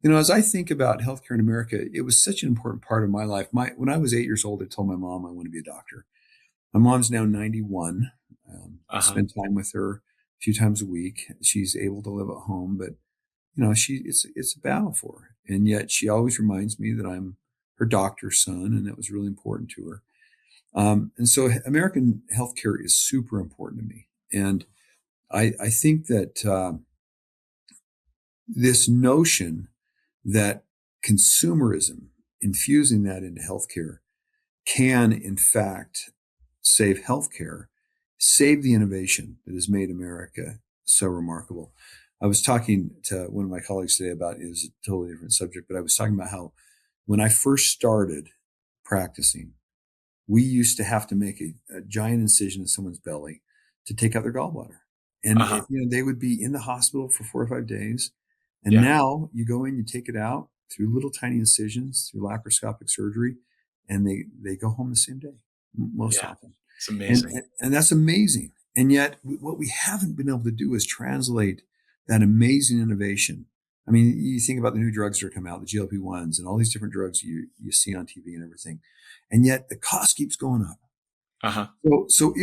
Speaker 1: as I think about healthcare in America, it was such an important part of my life. When I was 8 years old, I told my mom I want to be a doctor. My mom's now 91. I spend time with her a few times a week. She's able to live at home, but it's a battle for her. And yet she always reminds me that I'm her doctor's son, and that was really important to her. And so American healthcare is super important to me. And I think that this notion that consumerism, infusing that into healthcare, can in fact save healthcare, save the innovation that has made America so remarkable. I was talking to one of my colleagues today about, it was a totally different subject, but I was talking about how when I first started practicing, we used to have to make a giant incision in someone's belly to take out their gallbladder. And they would be in the hospital for 4 or 5 days. And now you go in, you take it out through little tiny incisions, through laparoscopic surgery, and they go home the same day, most often.
Speaker 2: It's amazing.
Speaker 1: And that's amazing. And yet what we haven't been able to do is translate that amazing innovation. I mean, you think about the new drugs that are coming out, the GLP-1s and all these different drugs you see on TV and everything. And yet the cost keeps going up. So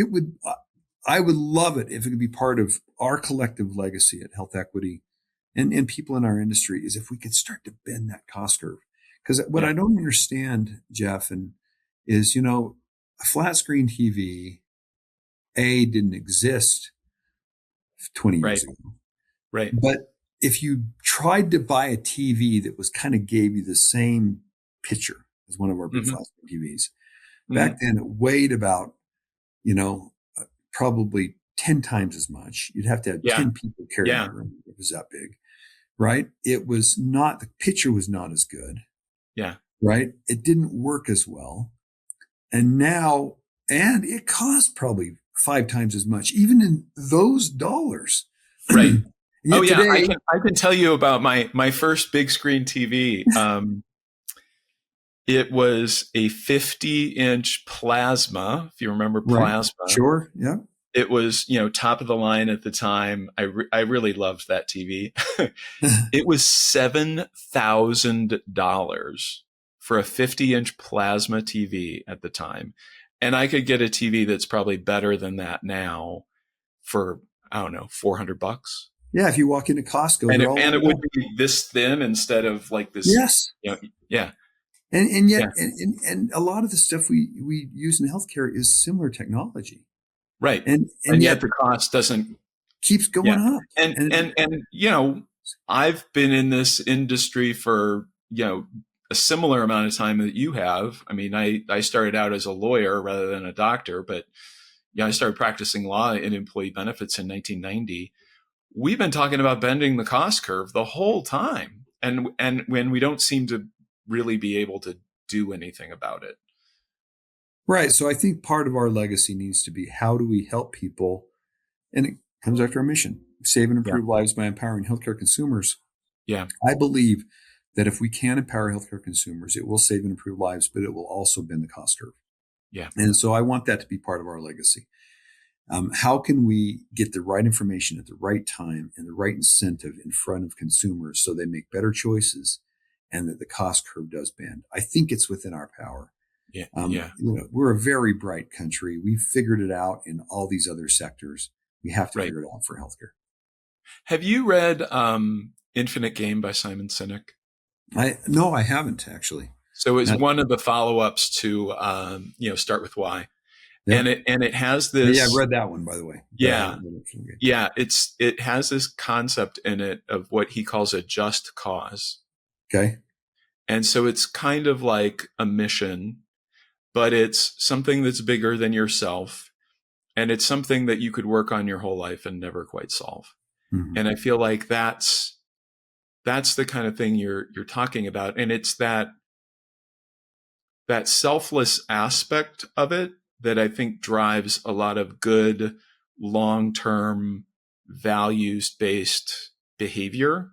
Speaker 1: I would love it if it could be part of our collective legacy at HealthEquity and people in our industry, is if we could start to bend that cost curve. Because what I don't understand, Jeff, is, a flat screen TV, didn't exist 20 years ago.
Speaker 2: Right.
Speaker 1: But if you tried to buy a TV that was kind of gave you the same picture as one of our big flat screen TVs, back then it weighed about, probably 10 times as much. You'd have to have 10 people carrying it around. It was that big, right? The picture was not as good.
Speaker 2: Yeah.
Speaker 1: Right. It didn't work as well. And it cost probably 5 times as much, even in those dollars.
Speaker 2: Right.
Speaker 1: Today,
Speaker 2: I can tell you about my first big screen TV. It was a 50-inch plasma, if you remember plasma.
Speaker 1: Right. Sure. Yeah.
Speaker 2: It was, top of the line at the time. I really loved that TV. It was $7,000 for a 50-inch plasma TV at the time. And I could get a TV that's probably better than that now for, I don't know, $400.
Speaker 1: Yeah, if you walk into Costco,
Speaker 2: and it would be this thin instead of like this.
Speaker 1: Yes.
Speaker 2: Yeah.
Speaker 1: And yet, and a lot of the stuff we use in healthcare is similar technology.
Speaker 2: Right.
Speaker 1: And
Speaker 2: yet the cost
Speaker 1: keeps going up.
Speaker 2: And I've been in this industry for, a similar amount of time that you have. I mean, I started out as a lawyer rather than a doctor, but I started practicing law in employee benefits in 1990. We've been talking about bending the cost curve the whole time. And when we don't seem to really be able to do anything about it.
Speaker 1: Right. So I think part of our legacy needs to be, how do we help people? And it comes after our mission, save and improve lives by empowering healthcare consumers.
Speaker 2: Yeah.
Speaker 1: I believe that if we can empower healthcare consumers, it will save and improve lives, but it will also bend the cost curve.
Speaker 2: Yeah.
Speaker 1: And so I want that to be part of our legacy. How can we get the right information at the right time and the right incentive in front of consumers so they make better choices and that the cost curve does bend? I think it's within our power.
Speaker 2: Yeah.
Speaker 1: We're a very bright country. We've figured it out in all these other sectors. We have to figure it out for healthcare.
Speaker 2: Have you read Infinite Game by Simon Sinek?
Speaker 1: No, I haven't actually.
Speaker 2: So it's one of the follow-ups to Start With Why. Yep. And it has this.
Speaker 1: Yeah, I read that one, by the way.
Speaker 2: Yeah. It has this concept in it of what he calls a just cause.
Speaker 1: Okay.
Speaker 2: And so it's kind of like a mission, but it's something that's bigger than yourself. And it's something that you could work on your whole life and never quite solve. Mm-hmm. And I feel like that's the kind of thing you're talking about. And it's that selfless aspect of it that I think drives a lot of good long-term values-based behavior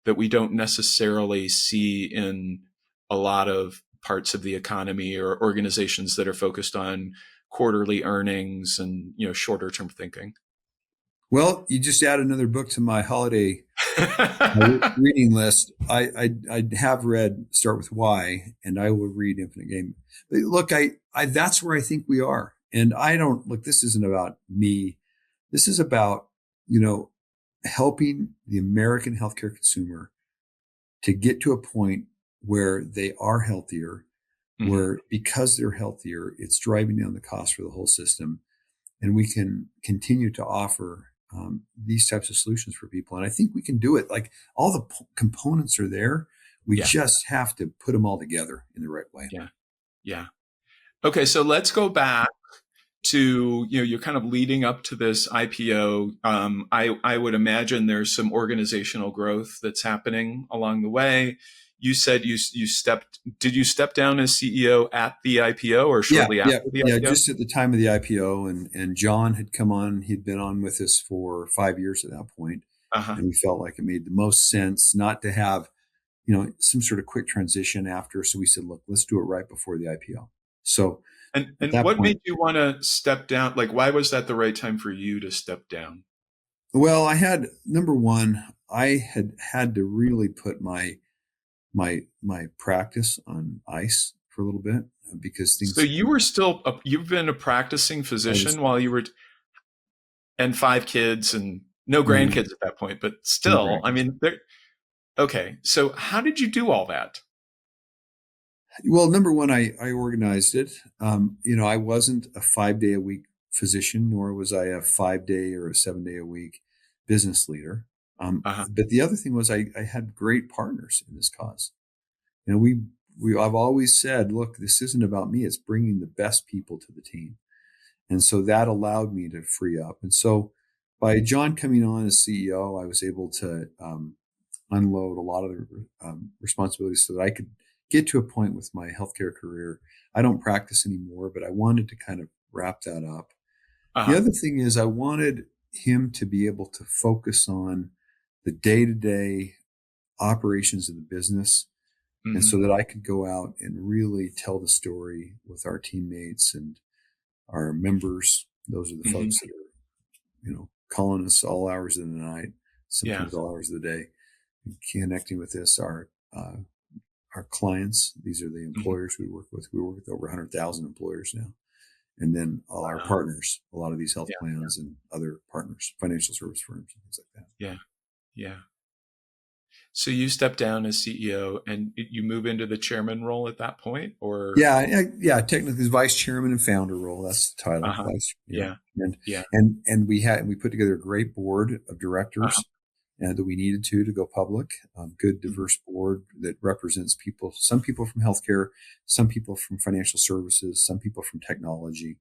Speaker 2: that we don't necessarily see in a lot of parts of the economy or organizations that are focused on quarterly earnings and, shorter term thinking.
Speaker 1: Well, you just add another book to my holiday reading list. I have read Start With Why, and I will read Infinite Game. But look, I that's where I think we are. And I don't look, this isn't about me. This is about, helping the American healthcare consumer to get to a point where they are healthier, where because they're healthier, it's driving down the cost for the whole system. And we can continue to offer these types of solutions for people. And I think we can do it. Like all the components are there. We just have to put them all together in the right way.
Speaker 2: Yeah. Yeah. Okay. So let's go back to, you're kind of leading up to this IPO. I would imagine there's some organizational growth that's happening along the way. You said did you step down as CEO at the IPO or shortly after the IPO?
Speaker 1: Yeah, just at the time of the IPO. And John had come on, he'd been on with us for 5 years at that point. And we felt like it made the most sense not to have, some sort of quick transition after. So we said, look, let's do it right before the IPO. So,
Speaker 2: and what made you want to step down? Like, why was that the right time for you to step down?
Speaker 1: Well, number one, I had to really put my practice on ice for a little bit because things.
Speaker 2: So you were still, you've been a practicing physician while you were, and 5 kids and no grandkids at that point, but still, I mean, okay. So how did you do all that?
Speaker 1: Well, number one, I organized it. I wasn't a 5-day-a-week physician, nor was I a 5-day or a 7-day-a-week business leader. But the other thing was I had great partners in this cause. I've always said, look, this isn't about me. It's bringing the best people to the team. And so that allowed me to free up. And so by John coming on as CEO, I was able to unload a lot of the responsibilities so that I could get to a point with my healthcare career. I don't practice anymore, but I wanted to kind of wrap that up. The other thing is I wanted him to be able to focus on the day-to-day operations of the business. And so that I could go out and really tell the story with our teammates and our members. Those are the folks that are, calling us all hours of the night, sometimes all hours of the day, and connecting with us. Our clients, these are the employers we work with. We work with over 100,000 employers now. And then all our partners, a lot of these health plans and other partners, financial service firms and things like that.
Speaker 2: Yeah. Yeah. So you step down as CEO and you move into the chairman role at that point, or?
Speaker 1: Yeah. Technically, vice chairman and founder role. That's the title. Vice. And we put together a great board of directors that we needed to go public. Good, diverse board that represents people. Some people from healthcare, some people from financial services, some people from technology,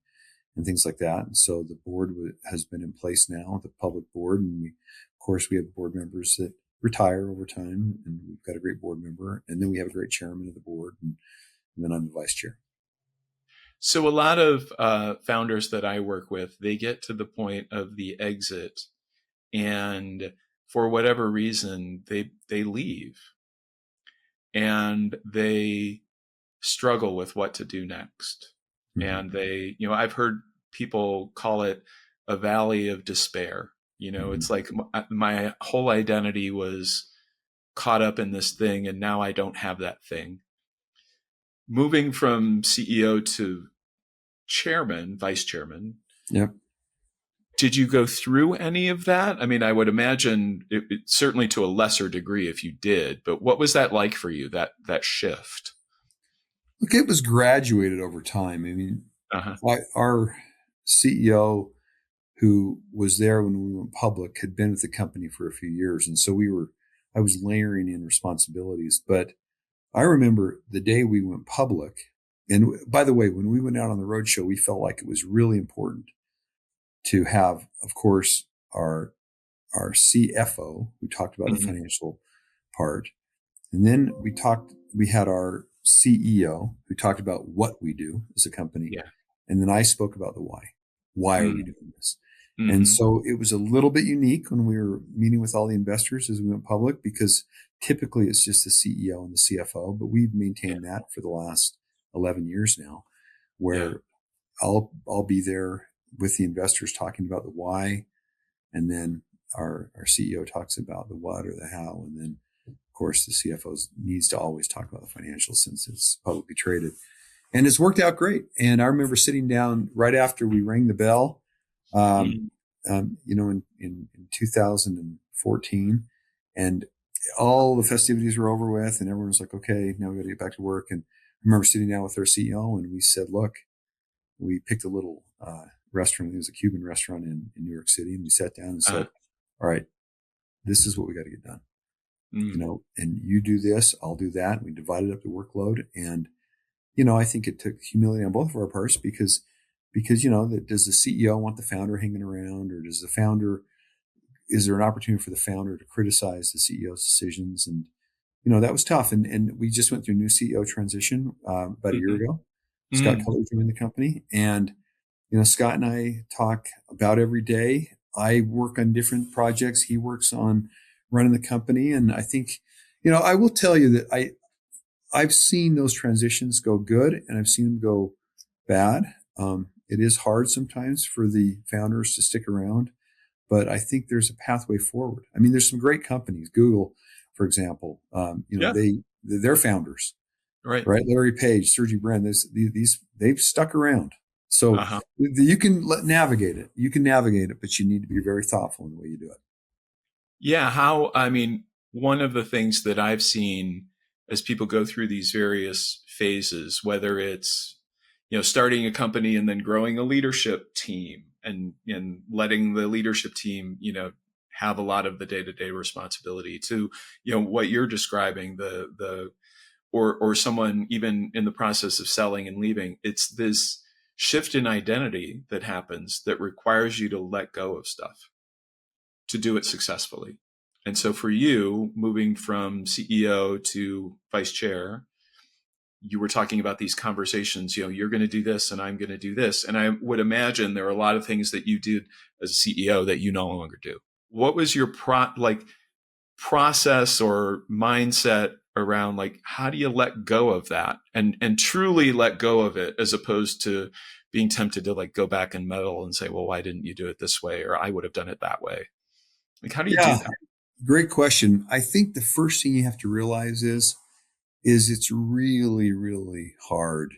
Speaker 1: and things like that. And so the board has been in place now, the public board, and of course, we have board members that retire over time, and we've got a great board member, and then we have a great chairman of the board, and then I'm the vice chair.
Speaker 2: So a lot of founders that I work with, they get to the point of the exit, and for whatever reason, they leave, and they struggle with what to do next. And I've heard people call it a valley of despair. It's like my whole identity was caught up in this thing, and now I don't have that thing. Moving from CEO to chairman, vice chairman.
Speaker 1: Yep.
Speaker 2: Did you go through any of that? I mean, I would imagine it certainly to a lesser degree if you did, but what was that like for you, that shift?
Speaker 1: Look, it was graduated over time. I mean, our CEO, who was there when we went public, had been with the company for a few years. And so I was layering in responsibilities. But I remember the day we went public. And by the way, when we went out on the roadshow, we felt like it was really important to have, of course, our CFO, who talked about the financial part. And then we had our CEO, who talked about what we do as a company. Yeah. And then I spoke about the why. Why are we doing this? And so it was a little bit unique when we were meeting with all the investors as we went public, because typically it's just the CEO and the CFO, but we've maintained that for the last 11 years now, where I'll be there with the investors talking about the why, and then our CEO talks about the what or the how, and then of course the CFO needs to always talk about the financials since it's publicly traded. And it's worked out great. And I remember sitting down right after we rang the bell, in 2014, and all the festivities were over with, and everyone was like, okay, now we got to get back to work. And I remember sitting down with our CEO, and we said, look, we picked a little restaurant. It was a Cuban restaurant in New York City. And we sat down and said, all right, this is what we got to get done. And you do this, I'll do that. And we divided up the workload. And, I think it took humility on both of our parts, because does the CEO want the founder hanging around, or is there an opportunity for the founder to criticize the CEO's decisions? And, that was tough. And we just went through a new CEO transition about a year ago. Scott Cutler joined the company, and, Scott and I talk about every day. I work on different projects. He works on running the company. And I think, I will tell you that I've seen those transitions go good, and I've seen them go bad. It is hard sometimes for the founders to stick around, but I think there's a pathway forward. I mean, there's some great companies. Google, for example, they're founders, right? Larry Page, Sergey Brin, they've stuck around. So you can navigate it. You can navigate it, but you need to be very thoughtful in the way you do it.
Speaker 2: Yeah. One of the things that I've seen as people go through these various phases, whether it's, starting a company and then growing a leadership team and letting the leadership team, have a lot of the day-to-day responsibility, to, what you're describing, or someone even in the process of selling and leaving. It's this shift in identity that happens that requires you to let go of stuff to do it successfully. And so for you, moving from CEO to vice chair, you were talking about these conversations, you're going to do this and I'm going to do this. And I would imagine there are a lot of things that you did as a CEO that you no longer do. What was your process or mindset around, how do you let go of that and truly let go of it, as opposed to being tempted to go back and meddle and say, well, why didn't you do it this way? Or I would have done it that way. How do you do that?
Speaker 1: Great question. I think the first thing you have to realize is it's really, really hard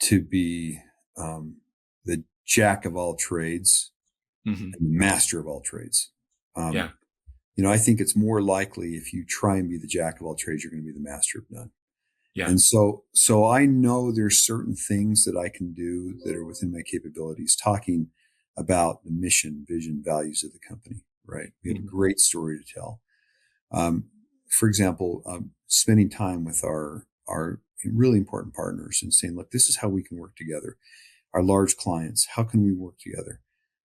Speaker 1: to be the jack of all trades and the master of all trades. I think it's more likely if you try and be the jack of all trades, you're going to be the master of none. Yeah. And so I know there's certain things that I can do that are within my capabilities, talking about the mission, vision, values of the company, right? We have a great story to tell. For example, spending time with our really important partners and saying, look, this is how we can work together. Our large clients, how can we work together?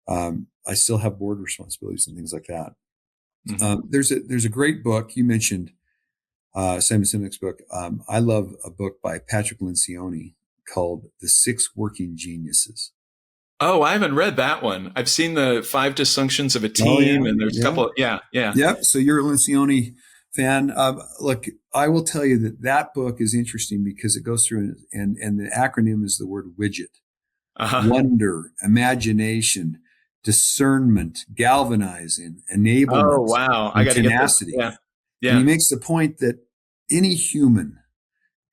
Speaker 1: I still have board responsibilities and things like that. There's a great book. You mentioned Simon Sinek's book. I love a book by Patrick Lencioni called The 6 Working Geniuses.
Speaker 2: Oh, I haven't read that one. I've seen the 5 Dysfunctions of a Team, and there's a couple.
Speaker 1: Yep. So you're a Lencioni fan. Look, I will tell you that book is interesting because it goes through and the acronym is the word widget, wonder, imagination, discernment, galvanizing, enablement.
Speaker 2: Oh, wow. I got to get this. Yeah.
Speaker 1: And he makes the point that any human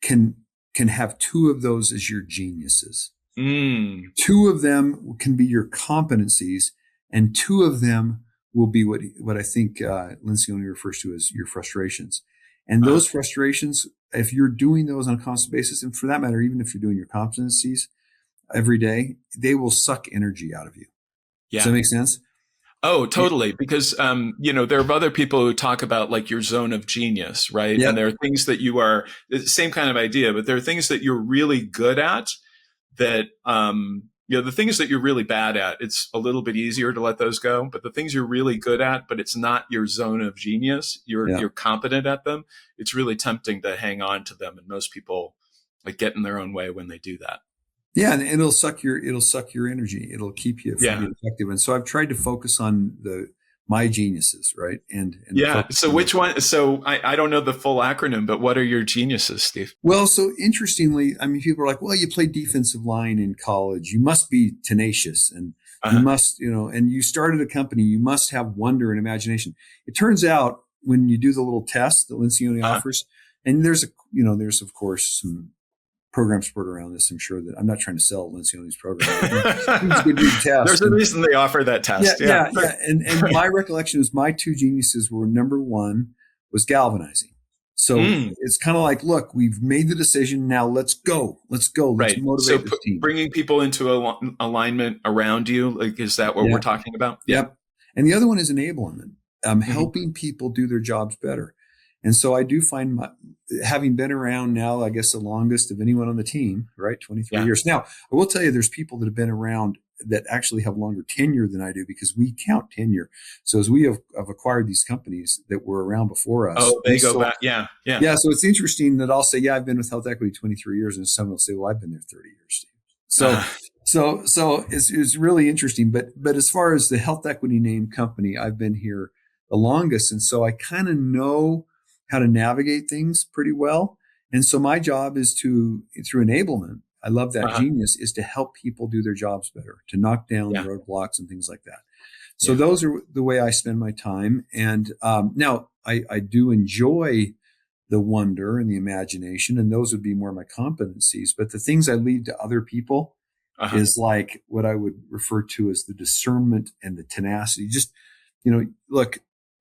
Speaker 1: can have 2 of those as your geniuses. 2 of them can be your competencies, and 2 of them will be what I think Lencioni refers to as your frustrations. And those frustrations, if you're doing those on a constant basis, and for that matter, even if you're doing your competencies every day, they will suck energy out of you. Yeah. Does that make sense?
Speaker 2: Oh, totally. Because, there are other people who talk about your zone of genius, right? Yep. And there are things that you are the same kind of idea, but there are things that you're really good at that, the things that you're really bad at, it's a little bit easier to let those go. But the things you're really good at, but it's not your zone of genius, you're competent at them, it's really tempting to hang on to them. And most people get in their own way when they do that.
Speaker 1: Yeah, and it'll suck your energy. It'll keep you from
Speaker 2: Yeah.
Speaker 1: being effective. And so I've tried to focus on my geniuses, right? And
Speaker 2: Yeah.
Speaker 1: focus
Speaker 2: So
Speaker 1: on those.
Speaker 2: which one? So I don't know the full acronym, but what are your geniuses, Steve?
Speaker 1: Well, so interestingly, I mean, people are like, well, you played defensive line in college. You must be tenacious and you
Speaker 2: Uh-huh.
Speaker 1: must, and you started a company. You must have wonder and imagination. It turns out when you do the little test that Lencioni
Speaker 2: Uh-huh.
Speaker 1: offers, and there's of course some program support around this. I'm sure that I'm not trying to sell Lencioni's program, but you could do the
Speaker 2: There's
Speaker 1: test.
Speaker 2: a
Speaker 1: And
Speaker 2: reason they offer that
Speaker 1: yeah,
Speaker 2: test. Yeah.
Speaker 1: yeah, yeah. And my recollection is my two geniuses were number one was galvanizing. So
Speaker 2: Mm,
Speaker 1: it's kind of like, look, we've made the decision. Now let's go. Let's go. Let's
Speaker 2: right. So
Speaker 1: motivate this team.
Speaker 2: bringing people into alignment around you, like, is that what we're
Speaker 1: Yeah.
Speaker 2: talking about? Yeah.
Speaker 1: Yep. And the other one is enablement,
Speaker 2: Hmm.
Speaker 1: helping people do their jobs better. And so I do find having been around now, I guess the longest of anyone on the team, right? 23
Speaker 2: Yeah.
Speaker 1: years. Now, I will tell you, there's people that have been around that actually have longer tenure than I do because we count tenure. So as we have acquired these companies that were around before us,
Speaker 2: Oh,
Speaker 1: we
Speaker 2: they go
Speaker 1: still,
Speaker 2: back. Yeah. Yeah.
Speaker 1: yeah. So it's interesting that I'll say, yeah, I've been with HealthEquity 23 years. And someone will say, well, I've been there 30 years, Steve. So,
Speaker 2: Uh,
Speaker 1: so it's really interesting. But as far as the HealthEquity name company, I've been here the longest. And so I kind of know how to navigate things pretty well. And so my job is through enablement, I love that
Speaker 2: uh,
Speaker 1: genius, is to help people do their jobs better, to knock down
Speaker 2: yeah.
Speaker 1: roadblocks and things like that. So
Speaker 2: Yeah.
Speaker 1: those are the way I spend my time. And now I do enjoy the wonder and the imagination, and those would be more my competencies. But the things I leave to other people
Speaker 2: Uh-huh.
Speaker 1: is like what I would refer to as the discernment and the tenacity. Just, look,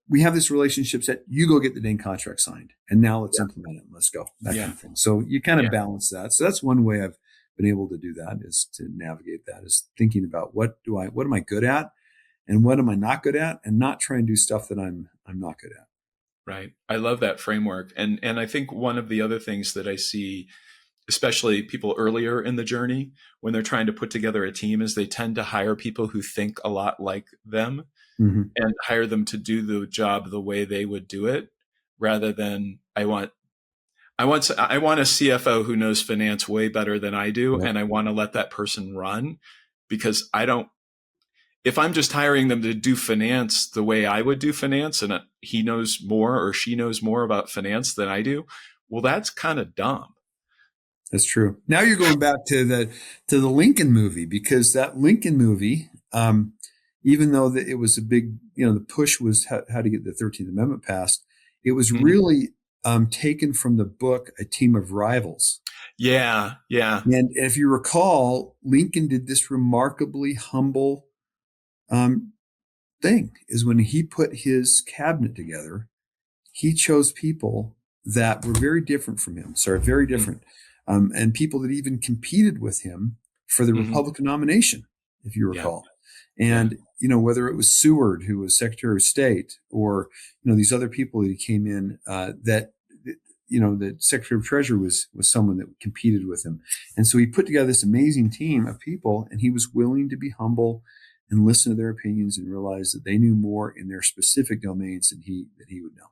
Speaker 1: we have this relationship set. You go get the dang contract signed, and now let's
Speaker 2: Yeah.
Speaker 1: implement it. Let's go. That kind
Speaker 2: Yeah.
Speaker 1: of thing. So you kind of
Speaker 2: Yeah.
Speaker 1: balance that. So that's one way I've been able to do that, is to navigate that, is thinking about what am I good at and what am I not good at, and not try and do stuff that I'm not good at.
Speaker 2: Right. I love that framework. And I think one of the other things that I see, especially people earlier in the journey, when they're trying to put together a team, is they tend to hire people who think a lot like them
Speaker 1: Mm-hmm.
Speaker 2: and hire them to do the job the way they would do it, rather than I want a CFO who knows finance way better than I do,
Speaker 1: Yep.
Speaker 2: and I want to let that person run, because I don't. If I'm just hiring them to do finance the way I would do finance, and he knows more or she knows more about finance than I do, well, that's kind of dumb.
Speaker 1: That's true. Now you're going back to the Lincoln movie, because that Lincoln movie, even though it was a big, the push was how to get the 13th Amendment passed, it was
Speaker 2: Mhm.
Speaker 1: really taken from the book A Team of Rivals.
Speaker 2: Yeah, yeah.
Speaker 1: And if you recall, Lincoln did this remarkably humble um, thing, is when he put his cabinet together, he chose people that were very different from him. Sorry, very different. And people that even competed with him for the
Speaker 2: Mm-hmm.
Speaker 1: Republican nomination, if you
Speaker 2: Yeah,
Speaker 1: recall.
Speaker 2: yeah,
Speaker 1: And, whether it was Seward, who was Secretary of State, or, these other people that came in the Secretary of Treasury was someone that competed with him. And so he put together this amazing team of people, and he was willing to be humble and listen to their opinions and realize that they knew more in their specific domains than he would know.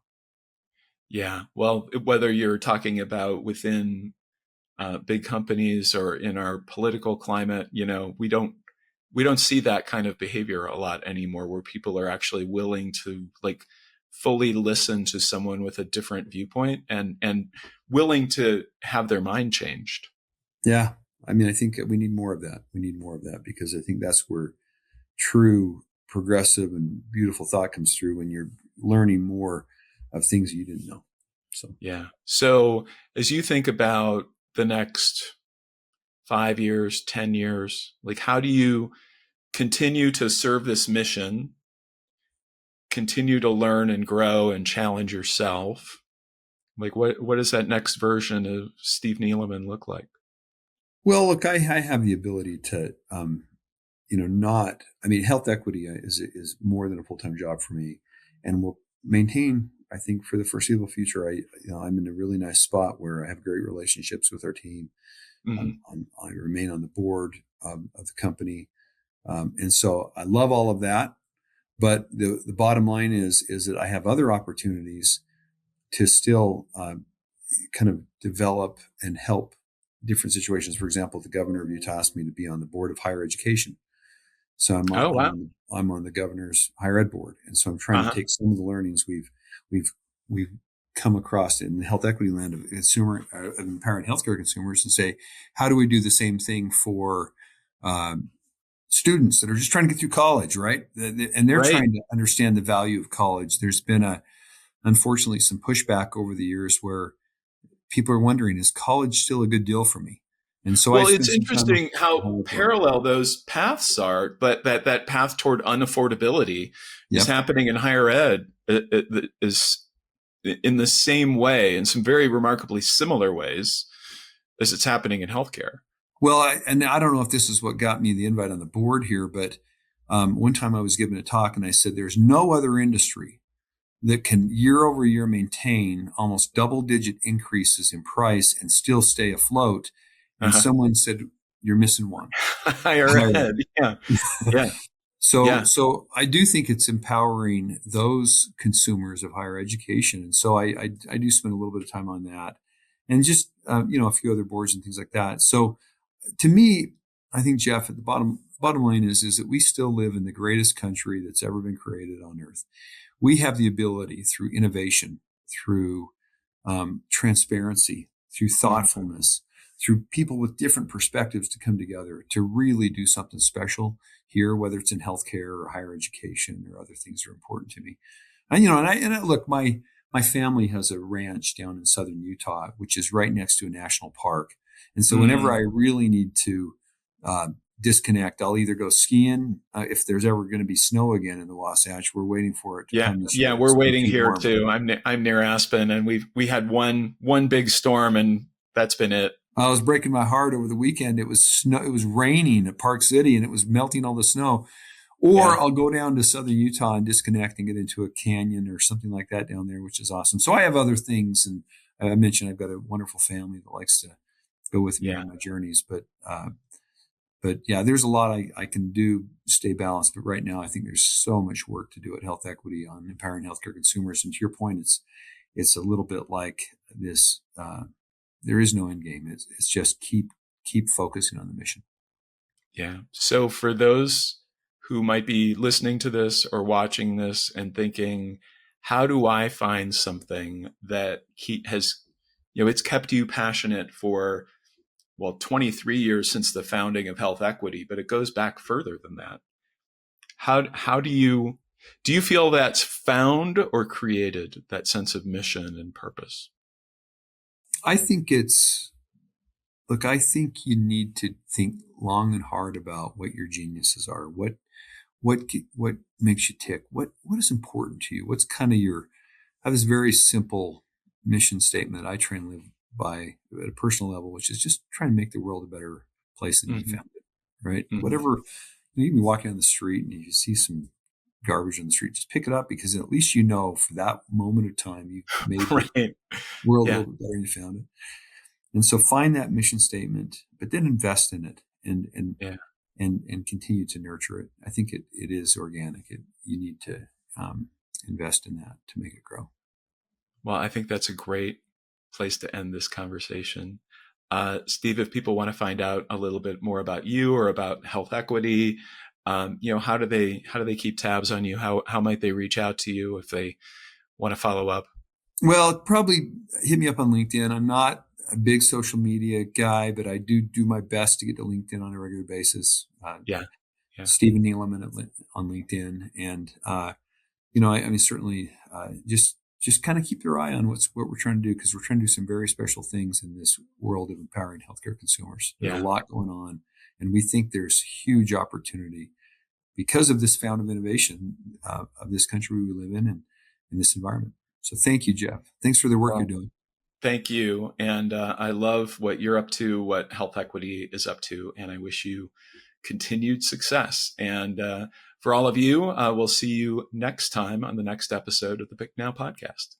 Speaker 2: yeah. Well, whether you're talking about within big companies or in our political climate, we don't see that kind of behavior a lot anymore, where people are actually willing to, like, fully listen to someone with a different viewpoint and willing to have their mind changed.
Speaker 1: Yeah. I mean, I think we need more of that. We need more of that, because I think that's where true progressive and beautiful thought comes through, when you're learning more of things you didn't know. So,
Speaker 2: Yeah. So as you think about the next 5 years, 10 years, like, how do you continue to serve this mission, continue to learn and grow and challenge yourself? Like, what does that next version of Steve Neeleman look like?
Speaker 1: well, look, I have the ability to, not, I mean, HealthEquity is more than a full-time job for me, and will maintain, I think, for the foreseeable future. I'm in a really nice spot where I have great relationships with our team.
Speaker 2: Mm-hmm.
Speaker 1: I remain on the board of the company. And so I love all of that. But the bottom line is that I have other opportunities to still kind of develop and help different situations. For example, the governor of Utah asked me to be on the board of higher education. So
Speaker 2: Oh, wow.
Speaker 1: I'm on the governor's higher ed board, and so I'm trying to take some of the learnings we've come across in the health equity land of empowering healthcare consumers, and say, how do we do the same thing for students that are just trying to get through college, right? And they're
Speaker 2: Right.
Speaker 1: trying to understand the value of college. There's been unfortunately some pushback over the years where people are wondering, is college still a good deal for me? And so I
Speaker 2: Well, it's
Speaker 1: spent some time
Speaker 2: interesting how parallel those paths are, but that path toward unaffordability is
Speaker 1: Yep.
Speaker 2: happening in higher ed is in the same way, in some very remarkably similar ways as it's happening in healthcare.
Speaker 1: Well, and I don't know if this is what got me the invite on the board here, but one time I was giving a talk and I said, there's no other industry that can year over year maintain almost double-digit increases in price and still stay afloat. And someone said, you're missing one.
Speaker 2: Higher ed. Yeah. Yeah.
Speaker 1: So I do think it's empowering those consumers of higher education. And so I do spend a little bit of time on that, and just, a few other boards and things like that. So to me, I think, Jeff, at the bottom line is that we still live in the greatest country that's ever been created on earth. We have the ability through innovation, through transparency, through thoughtfulness, through people with different perspectives to come together to really do something special here, whether it's in healthcare or higher education or other things that are important to me. And look, my family has a ranch down in southern Utah, which is right next to a national park. And so whenever I really need to disconnect, I'll either go skiing if there's ever going to be snow again in the Wasatch. We're waiting for it to come this year.
Speaker 2: We're waiting here too. I'm near Aspen, and we had one big storm, and that's been it.
Speaker 1: I was breaking my heart over the weekend. It was snow. It was raining at Park City, and it was melting all the snow. Or I'll go down to southern Utah and disconnect and get into a canyon or something like that down there, which is awesome. So I have other things, and I mentioned I've got a wonderful family that likes to go with me on my journeys. But yeah, there's a lot I can do, stay balanced. But right now, I think there's so much work to do at HealthEquity on empowering healthcare consumers. And to your point, it's a little bit like this. There is no end game. It's just keep focusing on the mission.
Speaker 2: Yeah. So for those who might be listening to this or watching this and thinking, how do I find something that has, it's kept you passionate for, 23 years since the founding of HealthEquity, but it goes back further than that. How do you feel that's found or created, that sense of mission and purpose?
Speaker 1: I think I think you need to think long and hard about what your geniuses are. What makes you tick? What is important to you? What's kind of I have this very simple mission statement I try and live by at a personal level, which is just trying to make the world a better place than you found it, right? Whatever, you can be walking on the street and you see some garbage on the street, just pick it up, because at least for that moment of time, you've made the world a little bit better and you found it. And so find that mission statement, but then invest in it and continue to nurture it. I think it is organic. You need to invest in that to make it grow.
Speaker 2: Well, I think that's a great place to end this conversation. Steve, if people want to find out a little bit more about you or about HealthEquity, how do they keep tabs on you? How might they reach out to you if they want to follow up?
Speaker 1: Well, probably hit me up on LinkedIn. I'm not a big social media guy, but I do my best to get to LinkedIn on a regular basis. Steve Neeleman on LinkedIn, and I mean certainly just kind of keep your eye on what we're trying to do, because we're trying to do some very special things in this world of empowering healthcare consumers. There's a lot going on, and we think there's huge opportunity because of this fountain of innovation of this country we live in and this environment. So thank you, Jeff. Thanks for the work you're doing.
Speaker 2: Thank you. And I love what you're up to, what HealthEquity is up to, and I wish you continued success. And for all of you, we'll see you next time on the next episode of the Pick Now podcast.